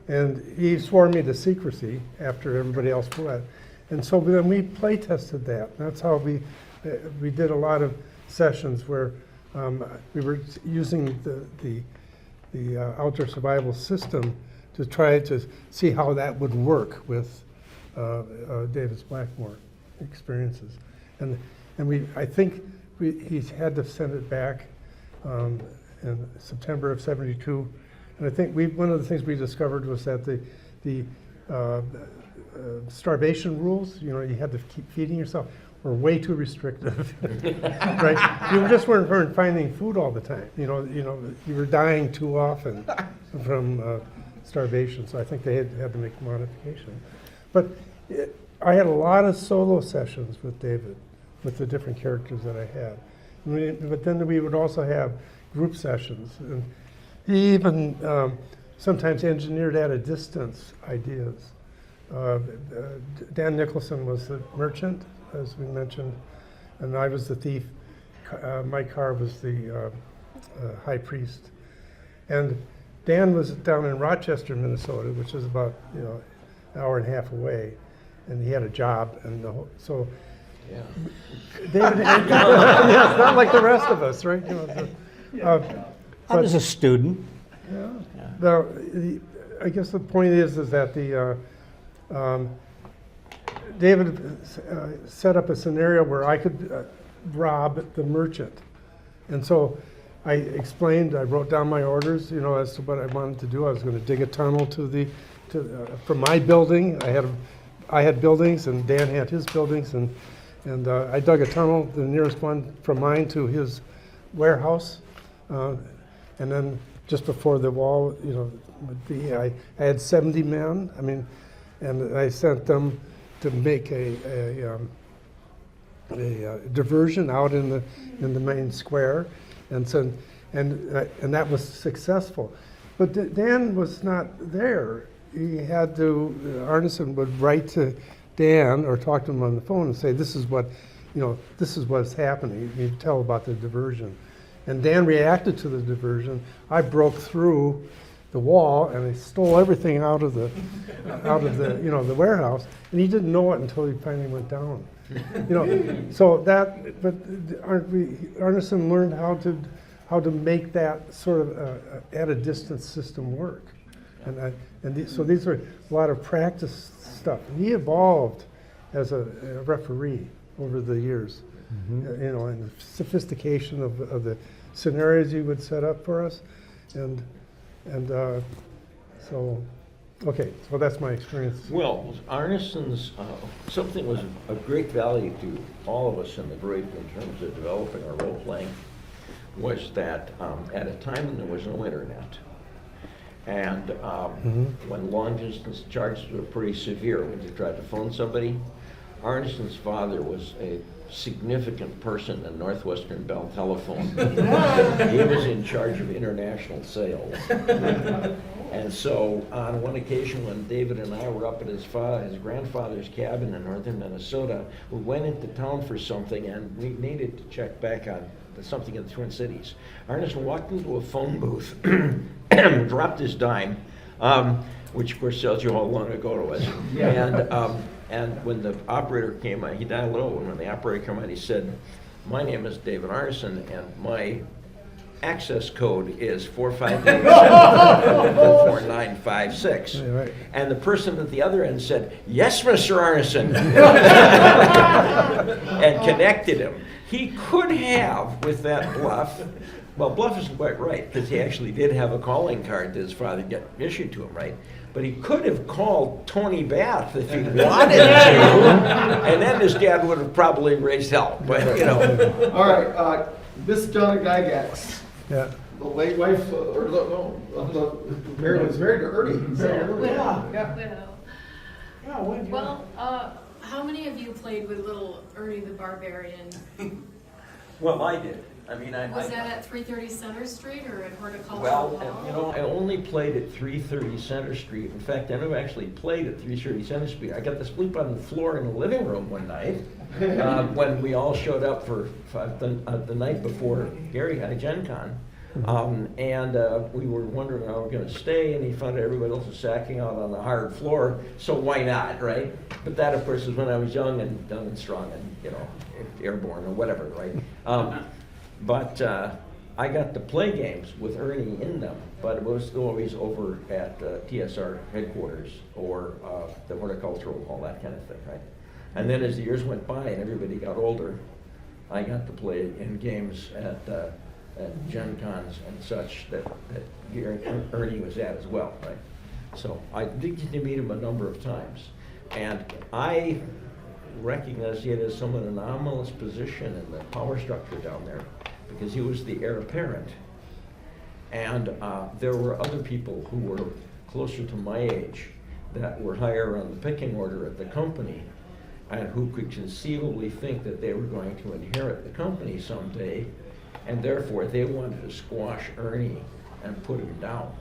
Speaker 2: And he swore me to secrecy after everybody else fled. And so then we play tested that. That's how we did a lot of sessions where we were using the Outdoor Survival system to try to see how that would work with David's Blackmoor experiences. And I think he had to send it back in September of '72. And I think one of the things we discovered was that the starvation rules, you had to keep feeding yourself, were way too restrictive, right? You just weren't finding food all the time. You were dying too often from starvation. So I think they had to make a modification. But I had a lot of solo sessions with David, with the different characters that I had. But then we would also have group sessions. And he even sometimes engineered at a distance ideas. Dan Nicholson was the merchant, as we mentioned, and I was the thief. Mike Carr was the high priest. And Dan was down in Rochester, Minnesota, which is about, an hour and a half away. And he had a job, and so
Speaker 1: Yeah.
Speaker 2: David, yeah, it's not like the rest of us, right?
Speaker 3: I was a student.
Speaker 2: Now, I guess the point is that David set up a scenario where I could rob the merchant, and so I explained. I wrote down my orders, as to what I wanted to do. I was going to dig a tunnel from my building. I had buildings, and Dan had his buildings, and I dug a tunnel, the nearest one from mine to his warehouse, and then just before the wall, would be, I had 70 men. And I sent them to make a diversion out in the main square, and that was successful. But Dan was not there. He had to. Arneson would write to Dan or talk to him on the phone and say, "This is what's happening." You tell about the diversion, and Dan reacted to the diversion. I broke through the wall and I stole everything out of the the warehouse, and he didn't know it until he finally went down. So that, but Arneson learned how to make that sort of at a distance system work, so these are a lot of practice stuff. And he evolved as a referee over the years, and the sophistication of the scenarios he would set up for us, so that's my experience.
Speaker 1: Well, Arneson's, something was of great value to all of us in the group in terms of developing our role-playing, was that at a time when there was no internet, and when long-distance charges were pretty severe, when you tried to phone somebody, Arneson's father was a significant person in Northwestern Bell Telephone. He was in charge of international sales. And so on one occasion when David and I were up at his grandfather's cabin in northern Minnesota, we went into town for something and we needed to check back on something in the Twin Cities. Arneson walked into a phone booth, dropped his dime, which of course tells you how long ago it was. Yeah. And when the operator came on, he dialed low, and when the operator came on, he said, "My name is David Arneson, and my access code is 458-4956.
Speaker 2: Right.
Speaker 1: And the person at the other end said, "Yes, Mr. Arneson," and connected him. He could have, with that bluff, well, bluff isn't quite right, because he actually did have a calling card that his father got issued to him, right? But he could have called Tony Bath if he wanted to, and then his dad would have probably raised hell, but
Speaker 6: All right, Miss Donna Gygax.
Speaker 2: Yeah.
Speaker 6: The late wife, was married to Ernie.
Speaker 13: Well, how many of you played with little Ernie the Barbarian?
Speaker 1: Well, I did.
Speaker 13: Was that at 330 Center Street or at Horticultural
Speaker 1: Well,
Speaker 13: Hall?
Speaker 1: I only played at 330 Center Street. In fact, I never actually played at 330 Center Street. I got to sleep on the floor in the living room one night when we all showed up for the night before Gary had Gen Con. And we were wondering how we were going to stay, and he found everybody else was sacking out on the hard floor, so why not, right? But that, of course, is when I was young and strong and, airborne or whatever, right? But I got to play games with Ernie in them, but it was always over at TSR headquarters or the horticultural, all that kind of thing, right? And then as the years went by and everybody got older, I got to play in games at Gen Cons and such that Ernie was at as well, right? So I did get to meet him a number of times. And I recognize he had a somewhat anomalous position in the power structure down there because he was the heir apparent. And there were other people who were closer to my age that were higher on the pecking order at the company and who could conceivably think that they were going to inherit the company someday, and therefore they wanted to squash Ernie and put him down.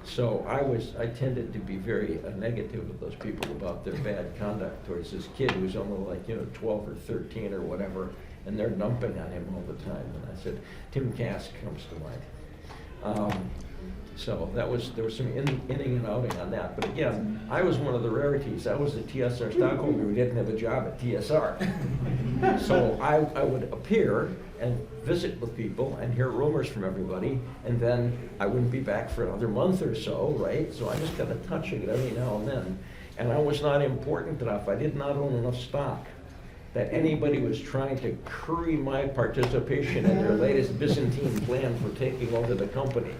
Speaker 1: So I tended to be very negative with those people about their bad conduct towards this kid who was only like 12 or 13 or whatever, and they're dumping on him all the time. And I said, Tim Kask comes to mind. So there was some inning and outing on that. But again, I was one of the rarities. I was a TSR stockholder who didn't have a job at TSR. So I would appear and visit with people and hear rumors from everybody, and then I wouldn't be back for another month or so, right? So I just got a touch of it every now and then. And I was not important enough. I did not own enough stock that anybody was trying to curry my participation in their latest Byzantine plan for taking over the company.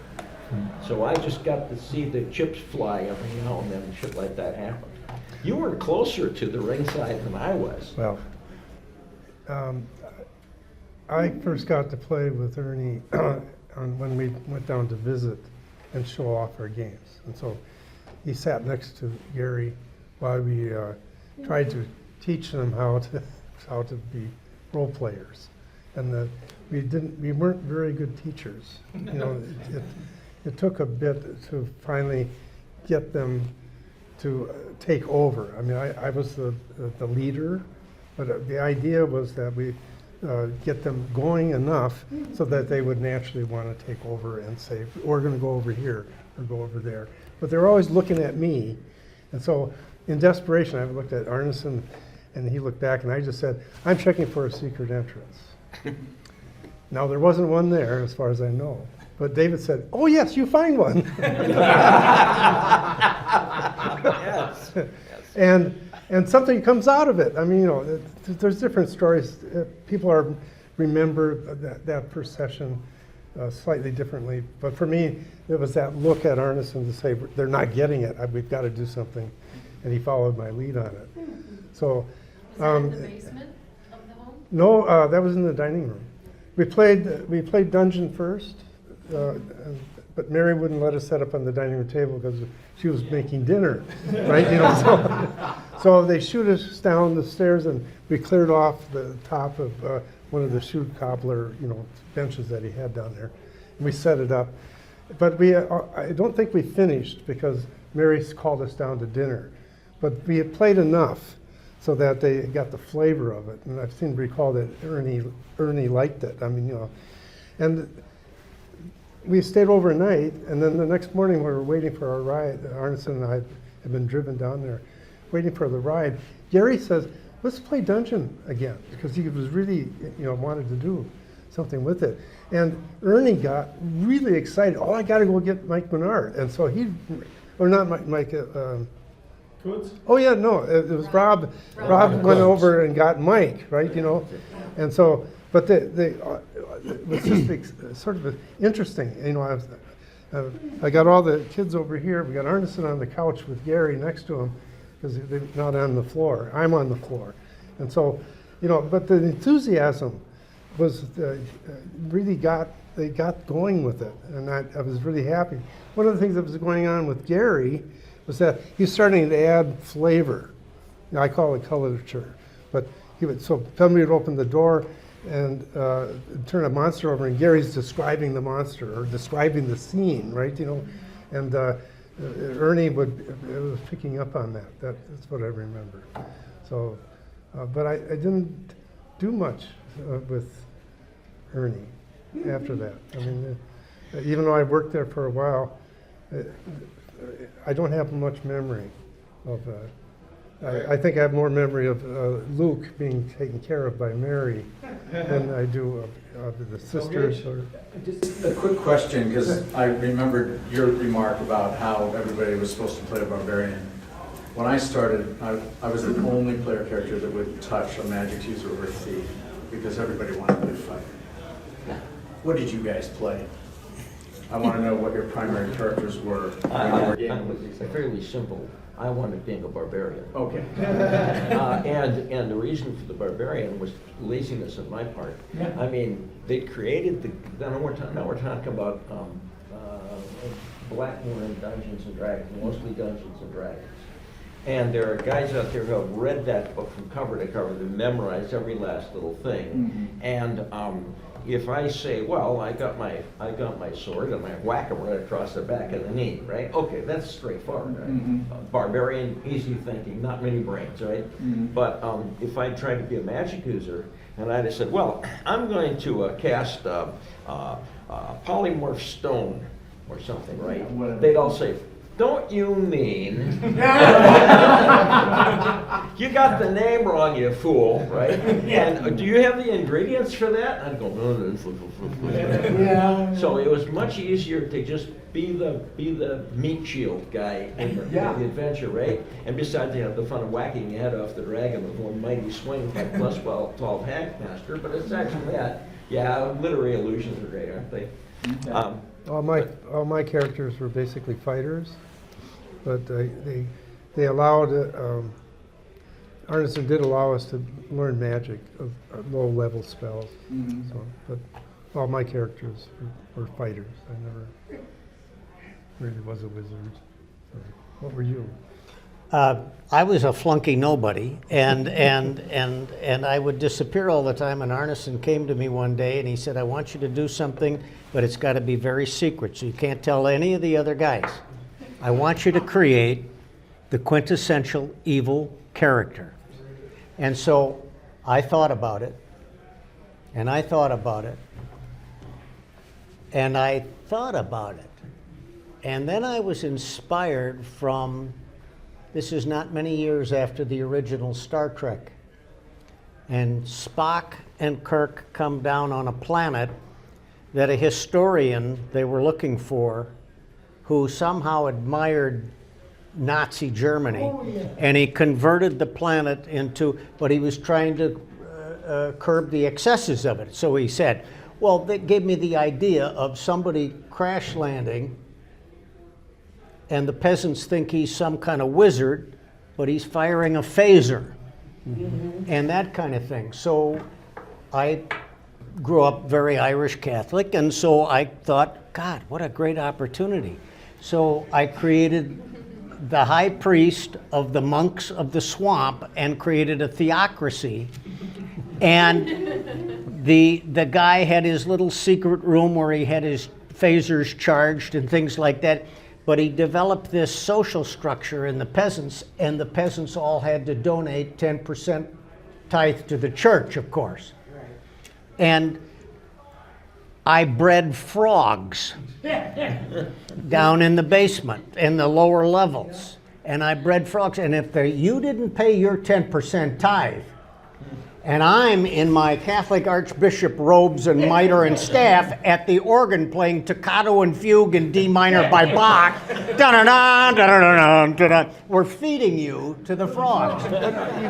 Speaker 1: So I just got to see the chips fly every now and then, and shit like that happened. You were closer to the ringside than I was.
Speaker 2: Well, I first got to play with Ernie when we went down to visit and show off our games. And so he sat next to Gary while we tried to teach them how to be role players. And we weren't very good teachers. You know, it took a bit to finally get them to take over. I mean, I was the leader, but the idea was that we get them going enough so that they would naturally want to take over and say, we're going to go over here or go over there. But they're always looking at me. And so in desperation, I looked at Arneson, and he looked back, and I just said, I'm checking for a secret entrance. Now, there wasn't one there, as far as I know. But David said, oh, yes, you find one.
Speaker 1: Yes.
Speaker 2: And something comes out of it. I mean, you know, there's different stories. People remember that procession slightly differently. But for me, it was that look at Arneson to say, they're not getting it. We've got to do something. And he followed my lead on it. So,
Speaker 13: Was that in the basement of the home?
Speaker 2: No, that was in the dining room. We played Dungeon first. But Mary wouldn't let us set up on the dining room table because she was making dinner, right? You know, so they shoot us down the stairs, and we cleared off the top of one of the shoe cobbler, you know, benches that he had down there, and we set it up. But I don't think we finished because Mary called us down to dinner. But we had played enough so that they got the flavor of it, and I seem to recall that Ernie liked it. I mean, you know, and we stayed overnight, and then the next morning we were waiting for our ride. Arneson and I had been driven down there, waiting for the ride. Gary says, let's play Dungeon again, because he was really, you know, wanted to do something with it. And Ernie got really excited. Oh, I got to go get Mike Menard. And so or not Mike,
Speaker 10: Coots?
Speaker 2: Oh yeah, no, it was Rob. Rob went over and got Mike, right, you know? And so, but it was just sort of interesting. You know, I got all the kids over here. We got Arneson on the couch with Gary next to him because they're not on the floor. I'm on the floor. And so, you know, but the enthusiasm was they got going with it. And I was really happy. One of the things that was going on with Gary was that he's starting to add flavor. Now, I call it culture, but somebody would open the door and turn a monster over, and Gary's describing the monster or describing the scene, right? You know, and Ernie was picking up on that. That's what I remember. So, but I didn't do much with Ernie after that. I mean, even though I worked there for a while, I don't have much memory of. I think I have more memory of Luke being taken care of by Mary than I do of the sisters.
Speaker 10: Okay. Just a quick question, because I remembered your remark about how everybody was supposed to play a barbarian. When I started, I was the only player character that would touch a magic user or a thief, because everybody wanted to fight. What did you guys play? I want to know what your primary characters were.
Speaker 1: It's fairly simple. I wanted being a barbarian.
Speaker 10: Okay.
Speaker 1: And the reason for the barbarian was laziness on my part.
Speaker 10: Yeah.
Speaker 1: I mean, they created now we're talking about Blackmoor and Dungeons and Dragons, mostly Dungeons and Dragons. And there are guys out there who have read that book from cover to cover, they memorized every last little thing. Mm-hmm. And if I say, well, I got my sword and I whack him right across the back of the knee, right? Okay, that's straightforward, right? Mm-hmm. Barbarian, easy thinking, not many brains, right? Mm-hmm. But if I try to be a magic user, And I just said, well, I'm going to cast polymorph stone or something, right? They'd all say, don't you mean? You got the name wrong, you fool, right? And do you have the ingredients for that? I'd go,
Speaker 5: Yeah.
Speaker 1: So it was much easier to just be the meat shield guy in the adventure, right? And besides, you have the fun of whacking your head off the dragon with one mighty swing like plus 12 Hackmaster, but it's actually that. Yeah, literary illusions are great, aren't they?
Speaker 2: All my characters were basically fighters, but they allowed Arneson did allow us to learn magic of low level spells. So, but all my characters were fighters. I never really was a wizard. So, what were you?
Speaker 3: I was a flunky nobody, and I would disappear all the time. And Arneson came to me one day and he said, "I want you to do something, but it's got to be very secret, so you can't tell any of the other guys. I want you to create the quintessential evil character." And so I thought about it, and I thought about it, and I thought about it, and then I was inspired from. This is not many years after the original Star Trek. And Spock and Kirk come down on a planet that a historian they were looking for, who somehow admired Nazi Germany, and he converted the planet into, but he was trying to curb the excesses of it. So he said, well, that gave me the idea of somebody crash landing and the peasants think he's some kind of wizard, but he's firing a phaser, and that kind of thing. So I grew up very Irish Catholic, and so I thought, God, what a great opportunity. So I created the high priest of the monks of the swamp and created a theocracy. And the guy had his little secret room where he had his phasers charged and things like that. But he developed this social structure in the peasants, and the peasants all had to donate 10% tithe to the church, of course. Right. And I bred frogs down in the basement, in the lower levels. And I bred frogs, and if you didn't pay your 10% tithe, and I'm in my Catholic archbishop robes and mitre and staff at the organ playing Toccata and Fugue in D minor by Bach. Da-da-da, da-da-da, da-da. We're feeding you to the frogs.
Speaker 2: You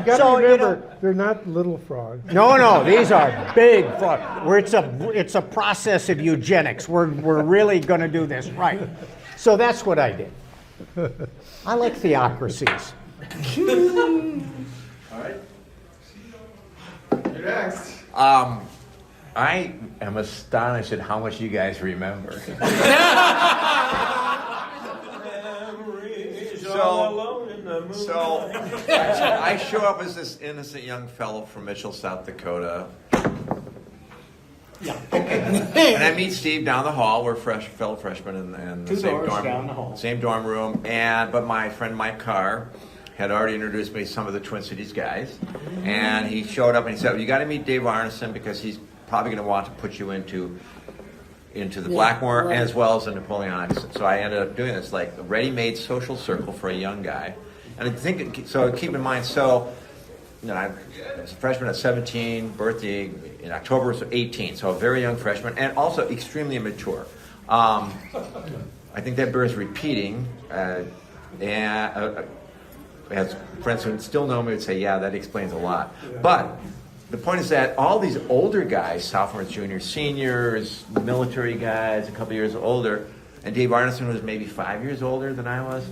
Speaker 2: got to remember, they're not little frogs.
Speaker 3: No, these are big frogs. It's a process of eugenics. We're really going to do this right. So that's what I did. I like theocracies.
Speaker 6: All right. You're next.
Speaker 9: I am astonished at how much you guys remember. So I show up as this innocent young fellow from Mitchell, South Dakota.
Speaker 5: Yeah.
Speaker 9: And I meet Steve down the hall. We're fellow freshmen in the same dorm,
Speaker 5: down the hall.
Speaker 9: Same dorm room. But my friend Mike Carr had already introduced me to some of the Twin Cities guys. And he showed up and he said, well, you got to meet Dave Arneson because he's probably going to want to put you into the Blackmoor
Speaker 5: right.
Speaker 9: as well as the Napoleonic. So I ended up doing this like a ready-made social circle for a young guy. And I think, so keep in mind, so I was a freshman at 17, birthday in October, so 18, so a very young freshman, and also extremely immature. I think that bears repeating. As friends who still know me would say, yeah, that explains a lot. But the point is that all these older guys, sophomores, juniors, seniors, military guys, a couple years older, and Dave Arneson was maybe 5 years older than I was,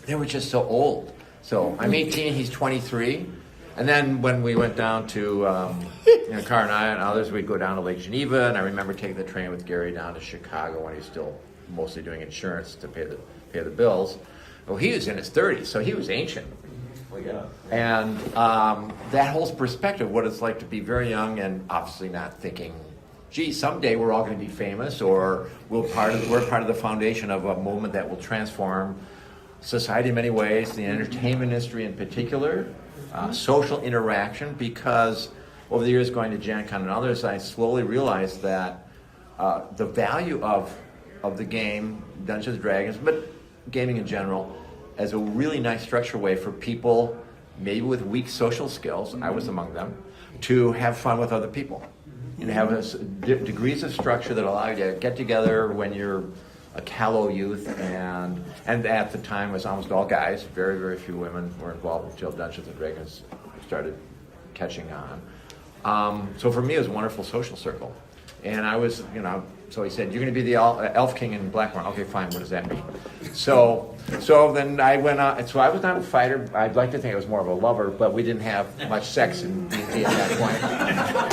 Speaker 9: they were just so old. So I'm 18, he's 23. And then when we went down to, Carr and I and others, we'd go down to Lake Geneva, and I remember taking the train with Gary down to Chicago when he was still mostly doing insurance to pay the bills. Well, he was in his 30s, so he was ancient. And that whole perspective, what it's like to be very young and obviously not thinking, gee, someday we're all going to be famous, or we're part of the foundation of a movement that will transform society in many ways, the entertainment industry in particular, social interaction, because over the years going to Gen Con and others, I slowly realized that the value of the game, Dungeons and Dragons, but gaming in general, as a really nice structured way for people, maybe with weak social skills, I was among them, to have fun with other people. You know, have degrees of structure that allow you to get together when you're a callow youth, and at the time it was almost all guys. Very, very few women were involved until Dungeons and Dragons started catching on. So for me, it was a wonderful social circle. And I was, you know, so he said, "You're going to be the elf king in Blackmoor." Okay, fine. What does that mean? So then I went on. So I was not a fighter. I'd like to think I was more of a lover, but we didn't have much sex in D&D at that point.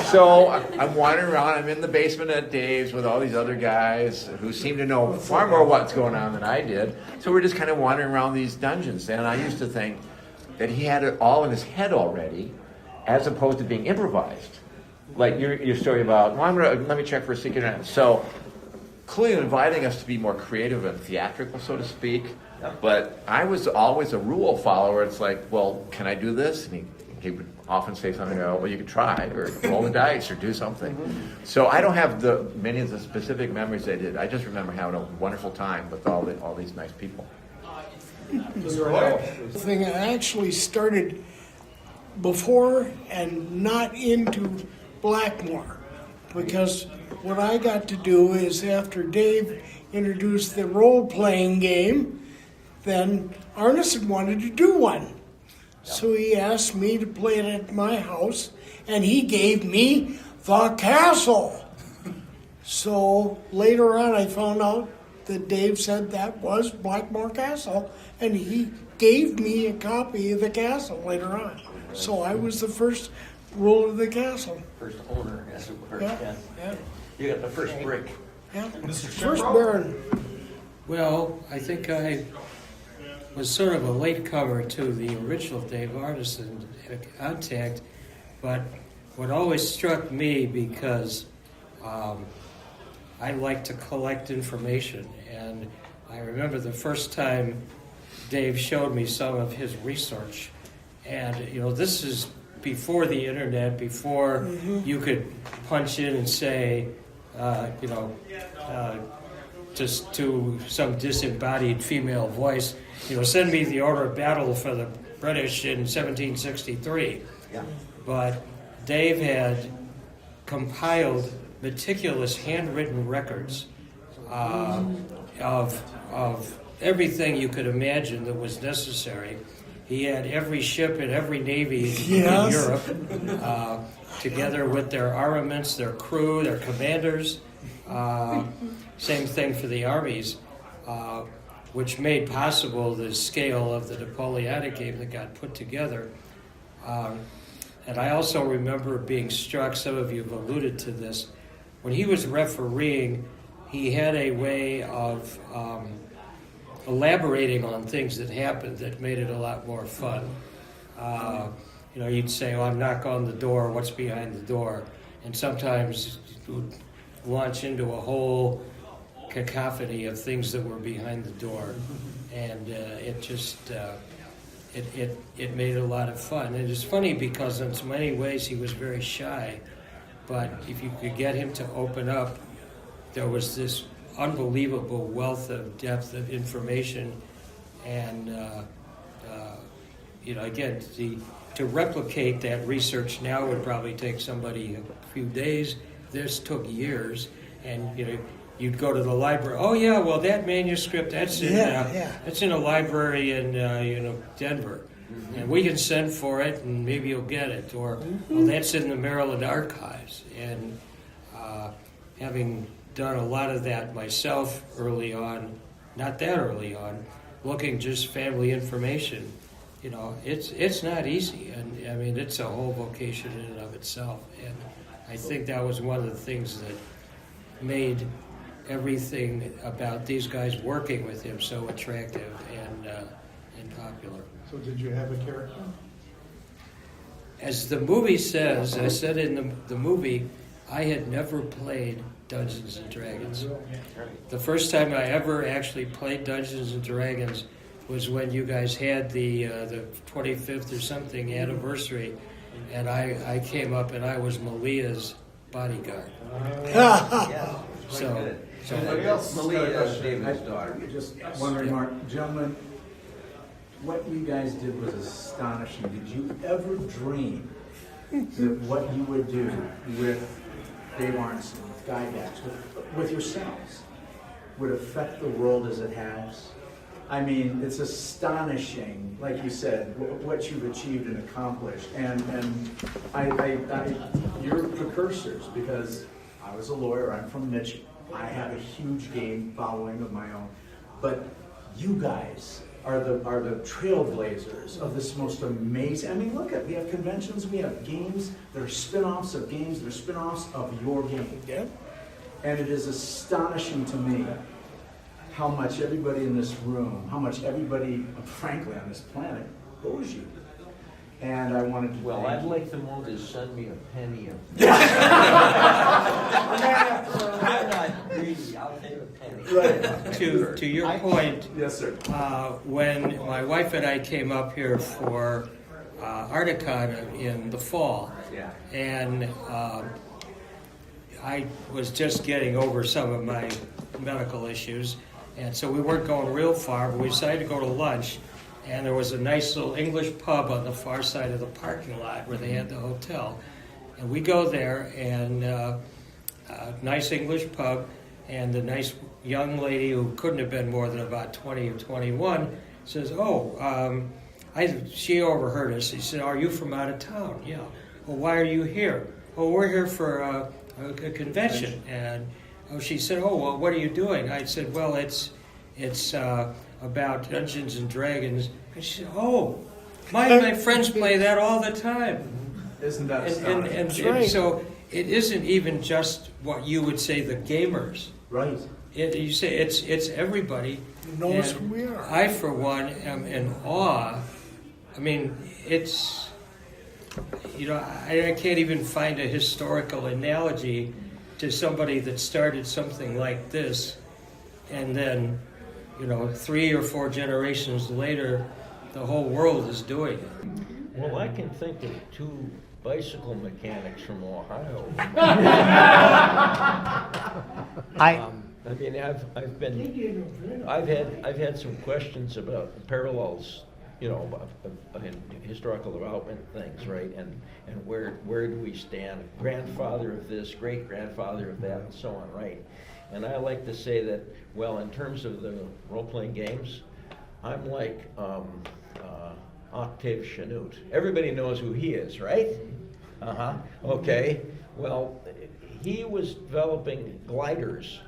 Speaker 9: So I'm wandering around. I'm in the basement at Dave's with all these other guys who seem to know far more what's going on than I did. So we're just kind of wandering around these dungeons. And I used to think that he had it all in his head already, as opposed to being improvised. Like your story about, well, let me check for a secret. So clearly inviting us to be more creative and theatrical, so to speak. But I was always a rule follower. It's like, well, can I do this? And he would often say something, well, you could try, or roll the dice, or do something. So I don't have many of the specific memories they did. I just remember having a wonderful time with all these nice people.
Speaker 5: The thing I actually started before and not into Blackmoor, because what I got to do is after Dave introduced the role-playing game, then Arneson wanted to do one. So he asked me to play it at my house, and he gave me the castle. So later on I found out that Dave said that was Blackmoor Castle, and he gave me a copy of the castle later on. So I was the first ruler of the castle.
Speaker 1: First owner, as it were.
Speaker 5: Yeah.
Speaker 1: You got the first brick.
Speaker 5: Yeah. First Baron.
Speaker 11: Well, I think I was sort of a latecomer to the original Dave Arneson contact, but what always struck me, because I like to collect information, and I remember the first time Dave showed me some of his research, and this is before the internet, before you could punch in and say, just to some disembodied female voice, send me the order of battle for the British in 1763.
Speaker 9: Yeah.
Speaker 11: But Dave had compiled meticulous handwritten records of everything you could imagine that was necessary. He had every ship and every navy in Europe, together with their armaments, their crew, their commanders. Same thing for the armies, which made possible the scale of the Napoleonic game that got put together. And I also remember being struck, some of you have alluded to this, when he was refereeing, he had a way of elaborating on things that happened that made it a lot more fun. You'd say, I'd knock on the door, what's behind the door? And sometimes it would launch into a whole cacophony of things that were behind the door. And it just, it made it a lot of fun. And it's funny because in so many ways he was very shy, but if you could get him to open up, there was this unbelievable wealth of depth of information, and again, to replicate that research now would probably take somebody a few days. This took years, and you'd go to the library. Oh yeah, well that manuscript that's in a library in Denver, and we can send for it, and maybe you'll get it. Or well, that's in the Maryland archives, and having done a lot of that myself early on, not that early on, looking just family information, it's not easy, and I mean it's a whole vocation in and of itself, and I think that was one of the things that made everything about these guys working with him so attractive and popular.
Speaker 10: So did you have a character?
Speaker 11: As the movie says, I said in the movie, I had never played Dungeons and Dragons. The first time I ever actually played Dungeons and Dragons was when you guys had the 25th or something anniversary, and I came up and I was Malia's bodyguard. So,
Speaker 6: Anybody else?
Speaker 1: Malia is David's daughter.
Speaker 10: Just one remark, gentlemen, what you guys did was astonishing. Did you ever dream that what you would do with Dave Arneson, with Gygax, with yourselves, would affect the world as it has? I mean, it's astonishing, like you said, what you've achieved and accomplished. And you're precursors, because I was a lawyer, I'm from Michigan. I have a huge game following of my own. But you guys are the trailblazers of this most amazing. I mean, look at, we have conventions, we have games that are spin-offs of games that are spin-offs of your game.
Speaker 5: Yeah.
Speaker 10: And it is astonishing to me how much everybody in this room, how much everybody, frankly, on this planet owes you. And I wanted to
Speaker 1: Well,
Speaker 10: thank
Speaker 1: I'd
Speaker 10: you.
Speaker 1: like them all to send me a penny of. I'm not greedy, I'll take a penny.
Speaker 10: Right.
Speaker 11: to your point,
Speaker 10: Yes, sir.
Speaker 11: when my wife and I came up here for Articon in the fall,
Speaker 1: Yeah.
Speaker 11: and I was just getting over some of my medical issues, and so we weren't going real far, but we decided to go to lunch, and there was a nice little English pub on the far side of the parking lot where they had the hotel. And we go there, and a nice English pub, and the nice young lady who couldn't have been more than about 20 or 21 says, she overheard us. She said, "Are you from out of town?" "Yeah." "Well, why are you here?" "Well, we're here for a convention." And she said, "Oh, well, what are you doing?" I said, "Well, it's about Dungeons and Dragons." And she said, "Oh, my friends play that all the time."
Speaker 10: Isn't that
Speaker 11: And
Speaker 10: astonishing?
Speaker 11: so it isn't even just what you would say the gamers.
Speaker 10: Right.
Speaker 11: You say it's everybody.
Speaker 5: Knows
Speaker 11: And
Speaker 5: who we are.
Speaker 11: I, for one, am in awe. I mean, it's, I can't even find a historical analogy to somebody that started something like this, and then, 3 or 4 generations later, the whole world is doing it.
Speaker 1: Well, I can think of 2 bicycle mechanics from Ohio. I mean, I've had some questions about parallels, in historical development things, right? And where do we stand? Grandfather of this, great grandfather of that, and so on, right? And I like to say that, well, in terms of the role-playing games, I'm like Octave Chanute. Everybody knows who he is, right? Okay. Well, he was developing gliders.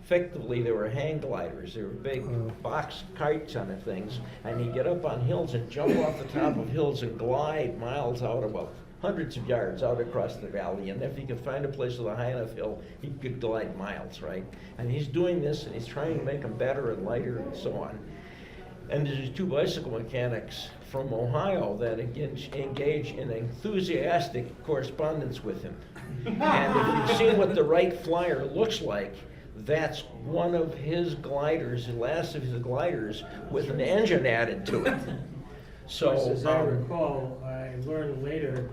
Speaker 1: Effectively, they were hang gliders. They were big box kites on the things, and he'd get up on hills and jump off the top of hills and glide miles out, about hundreds of yards out across the valley. And if he could find a place with a high enough hill, he could glide miles, right? And he's doing this, and he's trying to make them better and lighter and so on. And there's these 2 bicycle mechanics from Ohio that engage in enthusiastic correspondence with him. And if you've seen what the Wright Flyer looks like, that's one of his gliders, the last of his gliders, with an engine added to it. So,
Speaker 11: As I recall, I learned later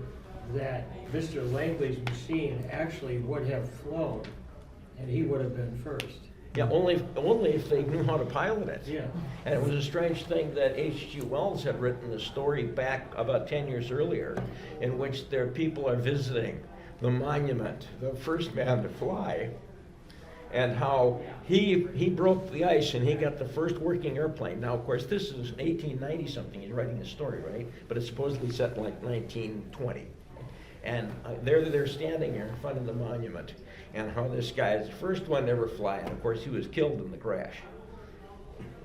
Speaker 11: that Mr. Langley's machine actually would have flown, and he would have been first.
Speaker 1: yeah, only if they knew how to pilot it.
Speaker 11: Yeah.
Speaker 1: And it was a strange thing that H.G. Wells had written a story back about 10 years earlier, in which their people are visiting the monument, the first man to fly, and how he broke the ice and he got the first working airplane. Now, of course, this is 1890 something. He's writing the story, right? But it's supposedly set in like 1920. And they're standing here in front of the monument, and how this guy is the first one to ever fly, and of course he was killed in the crash.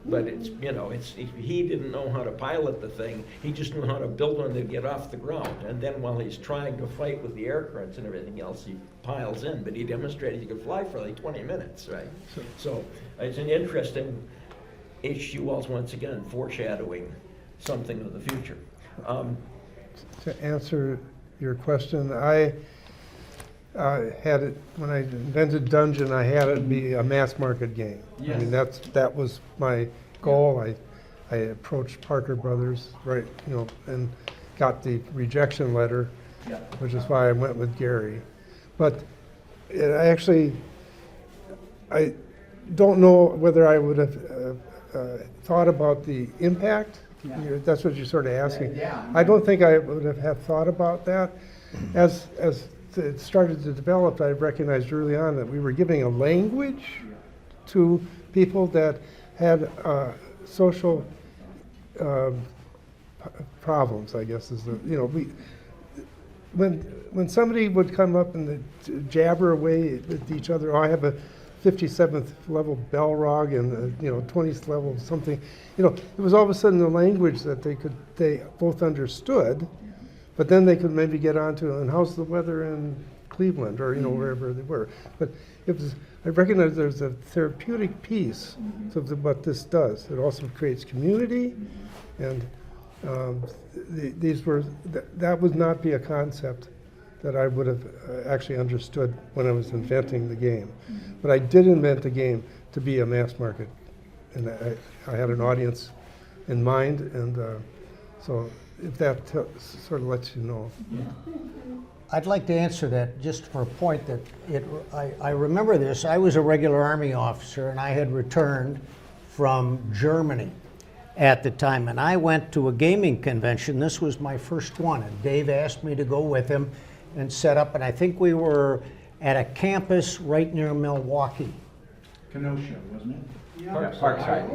Speaker 1: But he didn't know how to pilot the thing. He just knew how to build one to get off the ground. And then while he's trying to fight with the air currents and everything else, he piles in. But he demonstrated he could fly for like 20 minutes, right? So it's an interesting H.G. Wells once again foreshadowing something of the future.
Speaker 2: To answer your question, I had it, when I invented Dungeon, I had it be a mass market game.
Speaker 10: Yes.
Speaker 2: I mean, that was my goal. I approached Parker Brothers, right, and got the rejection letter.
Speaker 10: Yeah.
Speaker 2: which is why I went with Gary. But I don't know whether I would have thought about the impact.
Speaker 10: Yeah.
Speaker 2: That's what you're sort of asking.
Speaker 10: Yeah.
Speaker 2: I don't think I would have thought about that. As it started to develop, I recognized early on that we were giving a language to people that had social problems, I guess is when somebody would come up and jabber away with each other, I have a 57th level Balrog and 20th level something, it was all of a sudden the language that they both understood, but then they could maybe get onto, and how's the weather in Cleveland or wherever they were. But I recognize there's a therapeutic piece to what this does. It also creates community, and that would not be a concept that I would have actually understood when I was inventing the game. But I did invent the game to be a mass market, and I had an audience in mind, and so if that sort of lets you know.
Speaker 3: I'd like to answer that just for a point that I remember this. I was a regular Army officer, and I had returned from Germany at the time, and I went to a gaming convention. This was my first one, and Dave asked me to go with him and set up, and I think we were at a campus right near Milwaukee.
Speaker 10: Kenosha, wasn't it?
Speaker 2: Parkside.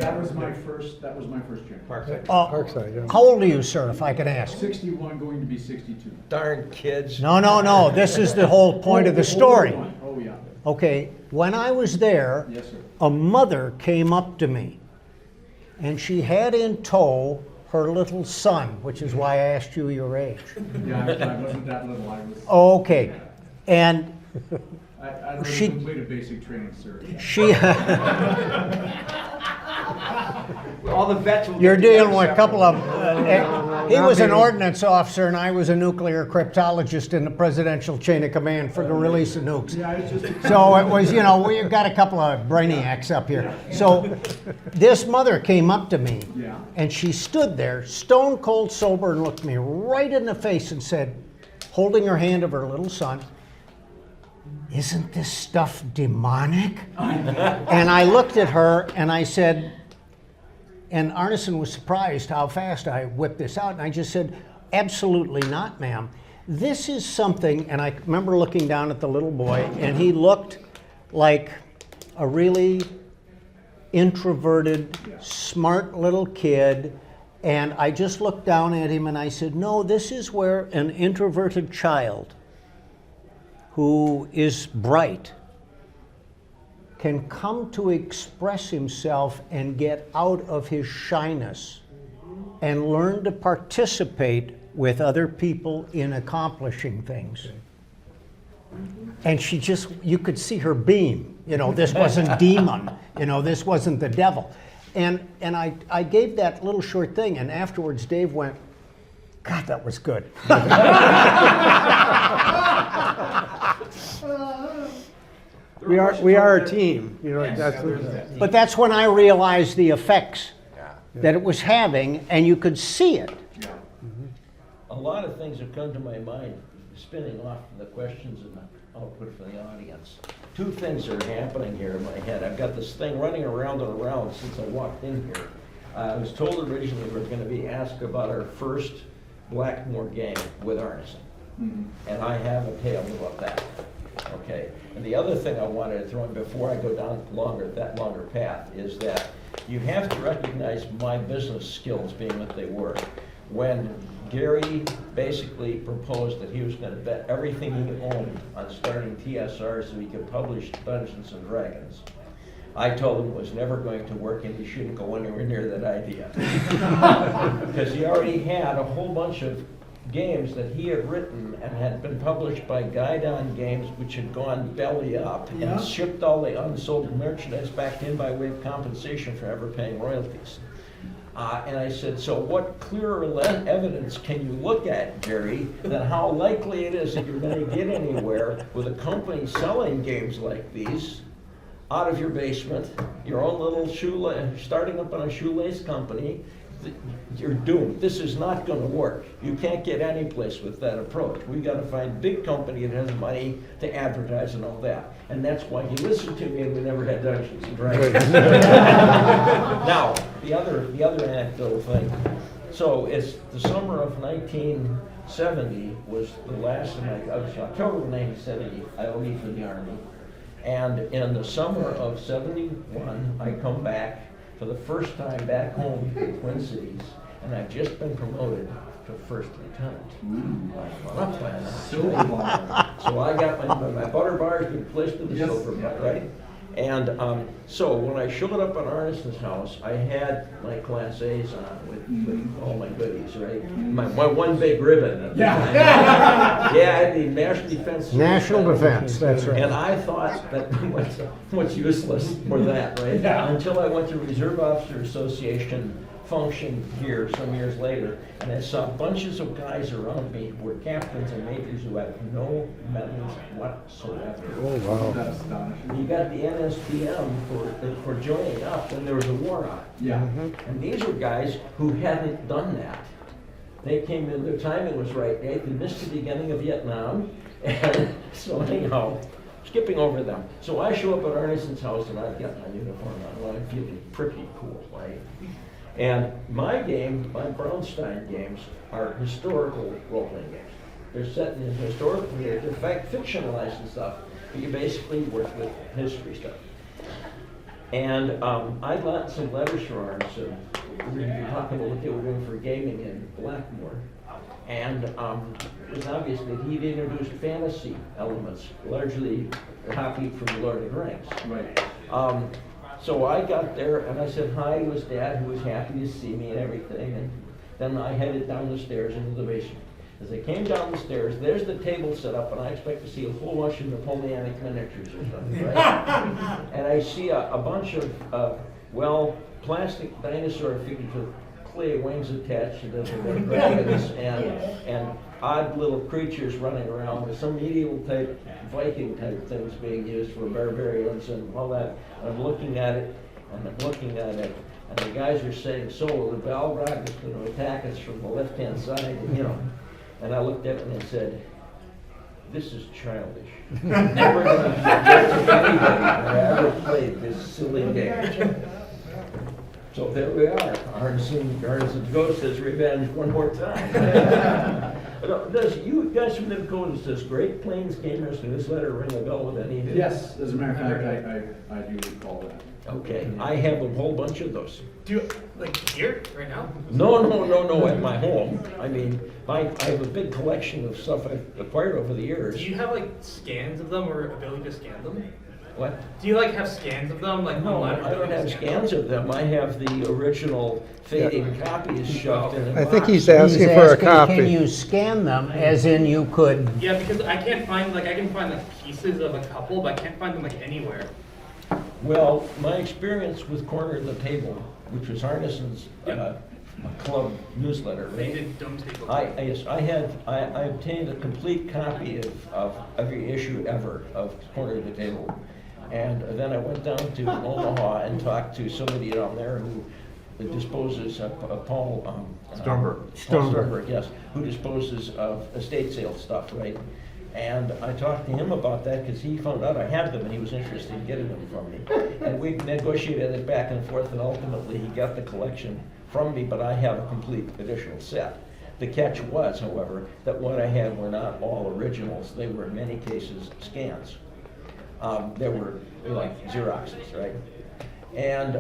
Speaker 10: That was my first jam.
Speaker 2: Parkside, yeah.
Speaker 3: How old are you, sir, if I could ask?
Speaker 10: 61 going to be 62.
Speaker 1: Darn kids.
Speaker 3: No. This is the whole point of the story.
Speaker 10: Oh, yeah.
Speaker 3: Okay, when I was there,
Speaker 10: Yes, sir.
Speaker 3: a mother came up to me, and she had in tow her little son, which is why I asked you your age.
Speaker 10: Yeah, I wasn't that little. I was.
Speaker 3: Okay, and
Speaker 10: I already
Speaker 3: she-
Speaker 10: completed basic training, sir.
Speaker 3: she,
Speaker 9: All the vets will
Speaker 3: you're
Speaker 9: get together
Speaker 3: dealing with a couple of, he was an
Speaker 2: not me.
Speaker 3: ordnance officer, and I was a nuclear cryptologist in the presidential chain of command for the release of nukes.
Speaker 10: Yeah, it's just.
Speaker 3: So it was, we've got a couple of brainiacs up here. So this mother came up to me,
Speaker 10: Yeah.
Speaker 3: and she stood there, stone cold sober, and looked me right in the face and said, holding her hand of her little son, "Isn't this stuff demonic?" And I looked at her and I said, and Arneson was surprised how fast I whipped this out, and I just said, "Absolutely not, ma'am. This is something," and I remember looking down at the little boy, and he looked like a really introverted, smart little kid, and I just looked down at him and I said, "No, this is where an introverted child who is bright can come to express himself and get out of his shyness and learn to participate with other people in accomplishing things." And she just, you could see her beam. This wasn't demon. This wasn't the devil. And I gave that little short thing, and afterwards Dave went, "God, that was good."
Speaker 2: We are a team, that's what,
Speaker 3: But that's when I realized the effects that it was having, and you could see it.
Speaker 1: A lot of things have come to my mind, spinning off the questions and output for the audience. Two things are happening here in my head. I've got this thing running around and around since I walked in here. I was told originally we were going to be asked about our first Blackmoor game with Arneson. And I have a tale about that. Okay. And the other thing I wanted to throw in before I go down that longer path is that you have to recognize my business skills being what they were. When Gary basically proposed that he was going to bet everything he owned on starting TSR so he could publish Dungeons and Dragons, I told him it was never going to work and he shouldn't go anywhere near that idea. Because he already had a whole bunch of games that he had written and had been published by Guidon Games, which had gone belly up and shipped all the unsold merchandise back in by way of compensation for ever paying royalties. And I said, so what clearer evidence can you look at, Jerry, than how likely it is that you're going to get anywhere with a company selling games like these out of your basement, your own little starting up on a shoelace company, you're doomed. This is not going to work. You can't get any place with that approach. We got to find a big company that has money to advertise and all that. And that's why he listened to me, and we never had Dungeons and Dragons. Now, the other anecdotal thing. So it's the summer of 1970 was the last of my, October of 1970, I leave for the Army. And in the summer of 71, I come back for the first time back home to the Twin Cities, and I've just been promoted to first lieutenant. I'm up by an So I got my butter bars been placed in the silver butt, right? And so when I showed up at Arneson's house, I had my Class A's on with all my goodies, right? My one big ribbon. Yeah. Yeah, I had the National Defense.
Speaker 3: National Defense, that's right.
Speaker 1: And I thought that what's useless for that, right?
Speaker 10: Yeah.
Speaker 1: Until I went to Reserve Officer Association function here some years later, and I saw bunches of guys around me who were captains and majors who had no medals whatsoever.
Speaker 2: Oh, wow.
Speaker 1: You got the NSPM for joining up when there was a war on.
Speaker 10: Yeah.
Speaker 1: And these were guys who hadn't done that. They came in, their timing was right. They missed the beginning of Vietnam. And so anyhow, skipping over them. So I show up at Arneson's house and I've got my uniform on. Well, I'm feeling pretty cool, right? And my game, my Brownstein games, are historical role-playing games. They're set in historical, they're fictionalized and stuff, but you basically work with history stuff. And I got some letters from Arneson. We were talking about what they were doing for gaming in Blackmoor. And it was obvious that he'd introduced fantasy elements, largely copied from The Lord of the Rings.
Speaker 10: Right.
Speaker 1: So I got there and I said hi to his dad, who was happy to see me and everything. And then I headed down the stairs into the basement. As I came down the stairs, there's the table set up, and I expect to see a whole bunch of Napoleonic miniatures or something, right? And I see a bunch of, plastic dinosaur figures with clay wings attached to them, dragons, and odd little creatures running around with some medieval type, Viking type things being used for barbarians and all that. I'm looking at it, and I'm looking at it, and the guys are saying, so the Balrog is going to attack us from the left-hand side, you know. And I looked at it and I said, this is childish. Never going to suggest to anybody that I ever played this silly game. So there we are. Arneson's Ghost has revenge one more time. Does you guys from NIMCO, does Great Plains Gamers newsletter ring a bell with any of you?
Speaker 10: Yes, as a matter of fact, I do recall that.
Speaker 1: Okay, I have a whole bunch of those.
Speaker 14: Do you, like, here, right now?
Speaker 1: No, at my home. I mean, I have a big collection of stuff I've acquired over the years.
Speaker 14: Do you have, like, scans of them or ability to scan them?
Speaker 1: What?
Speaker 14: Do you, like, have scans of them? Like,
Speaker 1: No,
Speaker 14: online
Speaker 1: I don't have scans of them. I have the original fading copies shoved in a
Speaker 2: I think
Speaker 1: box.
Speaker 2: he's asking for a copy.
Speaker 3: Can you scan them, as in you could?
Speaker 14: Yeah, because I can't find, like, I can find, like, pieces of a couple, but I can't find them, like, anywhere.
Speaker 1: Well, my experience with Corner of the Table, which was Arneson's club newsletter,
Speaker 14: They
Speaker 1: right?
Speaker 14: did don't take
Speaker 1: I obtained a complete copy of every issue ever of Corner of the Table. And then I went down to Omaha and talked to somebody down there who disposes of Paul Sternberg, yes, who disposes of estate sale stuff, right? And I talked to him about that because he found out I had them and he was interested in getting them from me. And we negotiated it back and forth, and ultimately he got the collection from me, but I have a complete additional set. The catch was, however, that what I had were not all originals. They were in many cases scans. They were like Xeroxes, right? And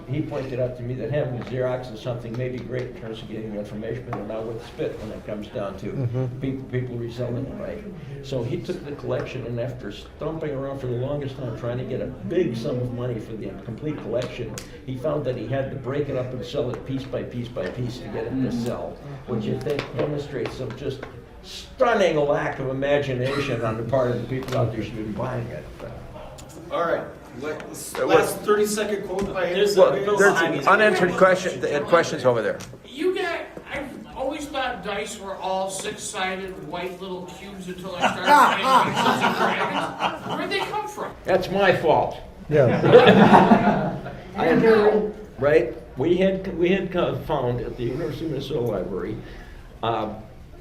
Speaker 1: he pointed out to me that having Xerox is something maybe great in terms of getting information, but they're not worth spit when it comes down to people reselling them, right? So he took the collection, and after stomping around for the longest time trying to get a big sum of money for the complete collection, he found that he had to break it up and sell it piece by piece by piece to get it to sell, which I think demonstrates some just stunning lack of imagination on the part of the people out there who've been buying it.
Speaker 6: All right. Last 30-second quote by
Speaker 9: There's unanswered questions over there.
Speaker 5: You got, I've always thought dice were all six-sided white little cubes until I started playing Dungeons and Dragons. Where'd they come from?
Speaker 1: That's my fault.
Speaker 2: Yeah.
Speaker 1: Right? we had found at the University of Minnesota Library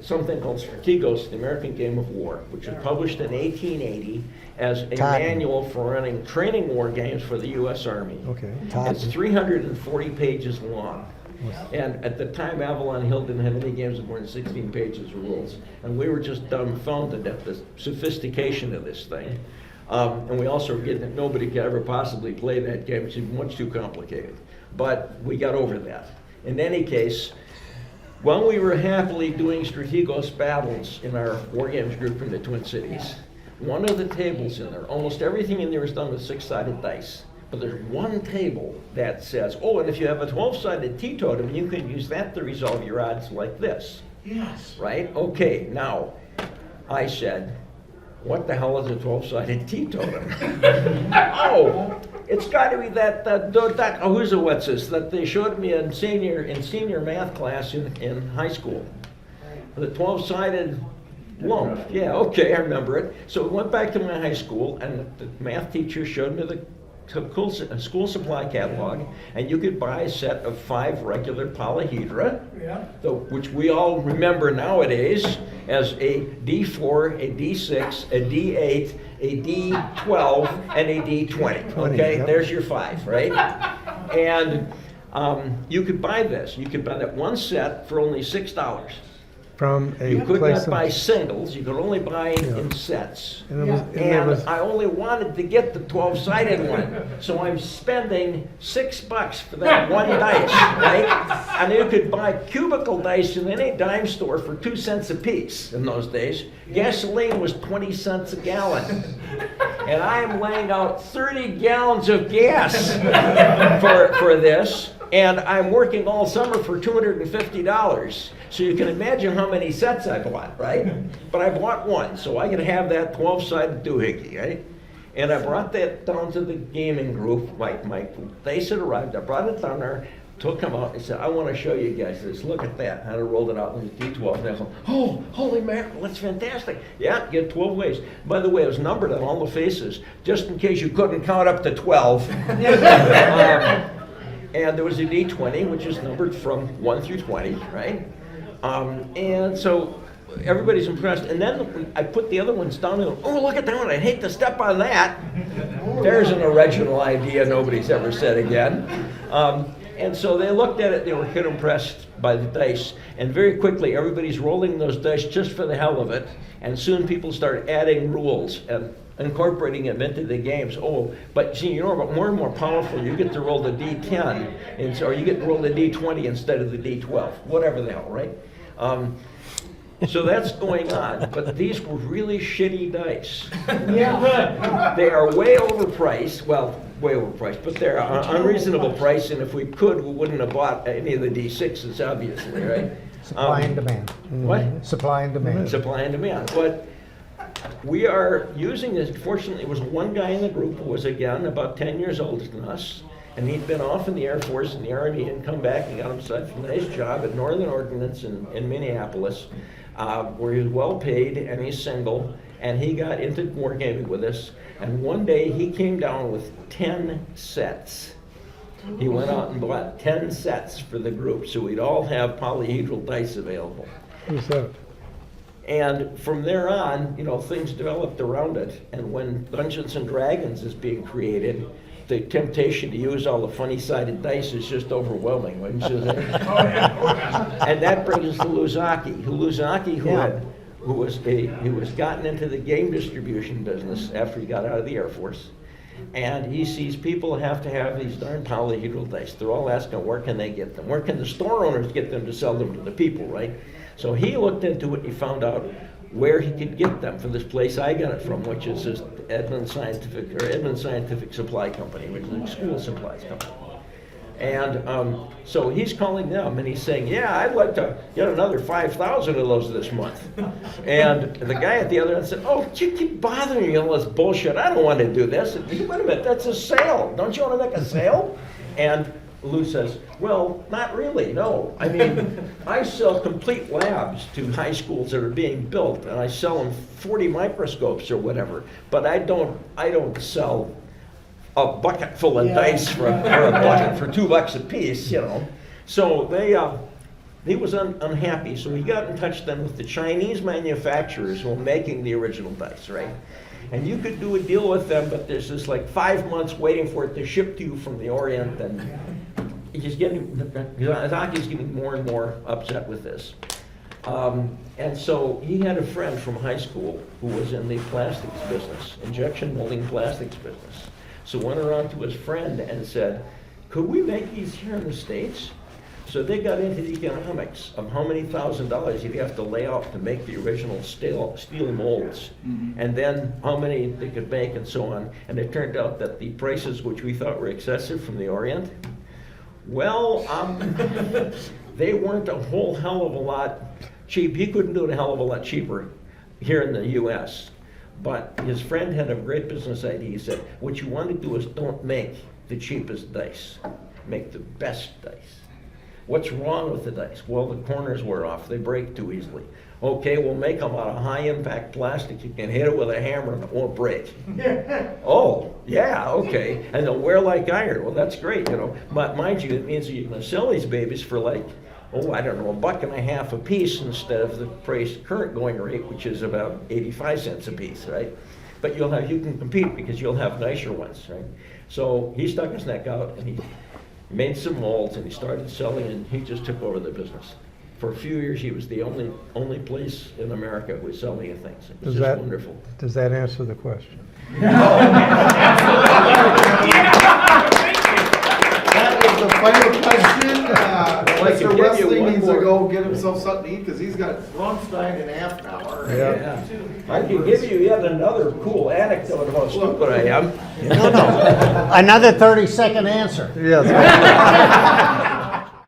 Speaker 1: something called Strategos, the American Game of War, which was published in 1880 as a manual for running training war games for the U.S. Army.
Speaker 2: Okay.
Speaker 1: It's 340 pages long. And at the time, Avalon Hill didn't have any games with more than 16 pages of rules. And we were just dumbfounded at the sophistication of this thing. And we also get that nobody could ever possibly play that game. It's much too complicated. But we got over that. In any case, when we were happily doing Strategos battles in our war games group in the Twin Cities, one of the tables in there, almost everything in there is done with 6-sided dice. But there's one table that says, oh, and if you have a 12-sided teetotum, you can use that to resolve your odds like this.
Speaker 5: Yes.
Speaker 1: Right? Okay, now, I said, what the hell is a 12-sided teetotum? Oh, it's got to be that who's-a-what's-this that they showed me in senior math class in high school. The 12-sided lump. Yeah, okay, I remember it. So we went back to my high school, and the math teacher showed me the school supply catalog, and you could buy a set of 5 regular polyhedra, which we all remember nowadays as a D4, a D6, a D8, a D12, and a D20. Okay, there's your 5, right? And you could buy this. You could buy that one set for only $6.
Speaker 2: From a
Speaker 1: You could
Speaker 2: place
Speaker 1: not buy singles, you could only buy in sets.
Speaker 2: And it was- and
Speaker 1: And
Speaker 2: it was-
Speaker 1: I only wanted to get the 12-sided one, so I'm spending $6 for that one dice, right? And you could buy cubicle dice in any dime store for 2 cents a piece in those days. Gasoline was 20 cents a gallon. And I am laying out 30 gallons of gas for this, and I'm working all summer for $250. So you can imagine how many sets I bought, right? But I bought one, so I could have that 12-sided doohickey, right? And I brought that down to the gaming group. My dice had arrived. I brought it down there, took them out, and said, I want to show you guys this. Look at that. And I rolled it out in the D12. And I go, oh, holy mackerel, that's fantastic. Yeah, you get 12 ways. By the way, it was numbered on all the faces, just in case you couldn't count up to 12. And there was a D20, which is numbered from 1 through 20, right? And so everybody's impressed. And then I put the other ones down and go, oh, look at that one. I'd hate to step on that. There's an original idea nobody's ever said again. And so they looked at it. They were quite impressed by the dice. And very quickly, everybody's rolling those dice just for the hell of it. And soon people start adding rules and incorporating them into the games. Oh, but see, you know, but more and more powerful, you get to roll the D10, and so, or you get to roll the D20 instead of the D12, whatever the hell, right? So that's going on, but these were really shitty dice.
Speaker 5: Yeah.
Speaker 1: They are way overpriced, well, way overpriced, but they're unreasonable price, and if we could, we wouldn't have bought any of the D6s, obviously, right?
Speaker 3: Supply and demand.
Speaker 1: What?
Speaker 3: Supply and demand.
Speaker 1: Supply and demand, but we are using this. Fortunately, there was one guy in the group who was, again, about 10 years older than us, and he'd been off in the Air Force and the Army and come back and got himself a nice job at Northern Ordnance in Minneapolis, where he was well paid and he's single, and he got into wargaming with us, and one day he came down with 10 sets. He went out and bought 10 sets for the group, so we'd all have polyhedral dice available.
Speaker 2: Who's that?
Speaker 1: And from there on, you know, things developed around it. And when Dungeons and Dragons is being created, the temptation to use all the funny-sided dice is just overwhelming, wouldn't you say? And that brings us to Luzaki, who was gotten into the game distribution business after he got out of the Air Force. And he sees people have to have these darn polyhedral dice. They're all asking, where can they get them? Where can the store owners get them to sell them to the people, right? So he looked into it and he found out where he could get them from this place I got it from, which is this Edmund Scientific Supply Company, which is a school supplies company. And so he's calling them and he's saying, yeah, I'd like to get another 5,000 of those this month. And the guy at the other end said, oh, you keep bothering me all this bullshit. I don't want to do this. And, wait a minute, that's a sale. Don't you want to make a sale? And Lou says, well, not really, no. I mean, I sell complete labs to high schools that are being built, and I sell them 40 microscopes or whatever, but I don't sell a bucket full of dice for a bucket for $2 a piece, you know. So he was unhappy, so he got in touch then with the Chinese manufacturers who were making the original dice, right? And you could do a deal with them, but there's this like 5 months waiting for it to ship to you from the Orient, and he's Zaki's getting more and more upset with this. And so he had a friend from high school who was in the plastics business, injection molding plastics business. So went around to his friend and said, could we make these here in the States? So they got into the economics of how many $1,000s you'd have to lay out to make the original steel molds, and then how many they could make and so on. And it turned out that the prices which we thought were excessive from the Orient, well, they weren't a whole hell of a lot cheap. He couldn't do it a hell of a lot cheaper here in the US. But his friend had a great business idea. He said, what you want to do is don't make the cheapest dice, make the best dice. What's wrong with the dice? Well, the corners wear off. They break too easily. Okay, we'll make them out of high-impact plastic. You can hit it with a hammer and it won't break. Oh, yeah, okay. And they'll wear like iron. Well, that's great, you know. But mind you, it means you're going to sell these babies for like, oh, I don't know, $1.50 a piece instead of the current going rate, which is about 85 cents a piece, right? But you can compete because you'll have nicer ones, right? So he stuck his neck out and he made some molds and he started selling, and he just took over the business. For a few years, he was the only place in America who was selling things. It was just wonderful.
Speaker 2: Does that answer the question?
Speaker 6: That is the final question. Mr. Wesely needs to go get himself something to eat because he's got Ronstein in half an hour.
Speaker 1: Yeah. I can give you yet another cool anecdote about how stupid I am.
Speaker 3: No. Another 30-second answer.
Speaker 2: Yes.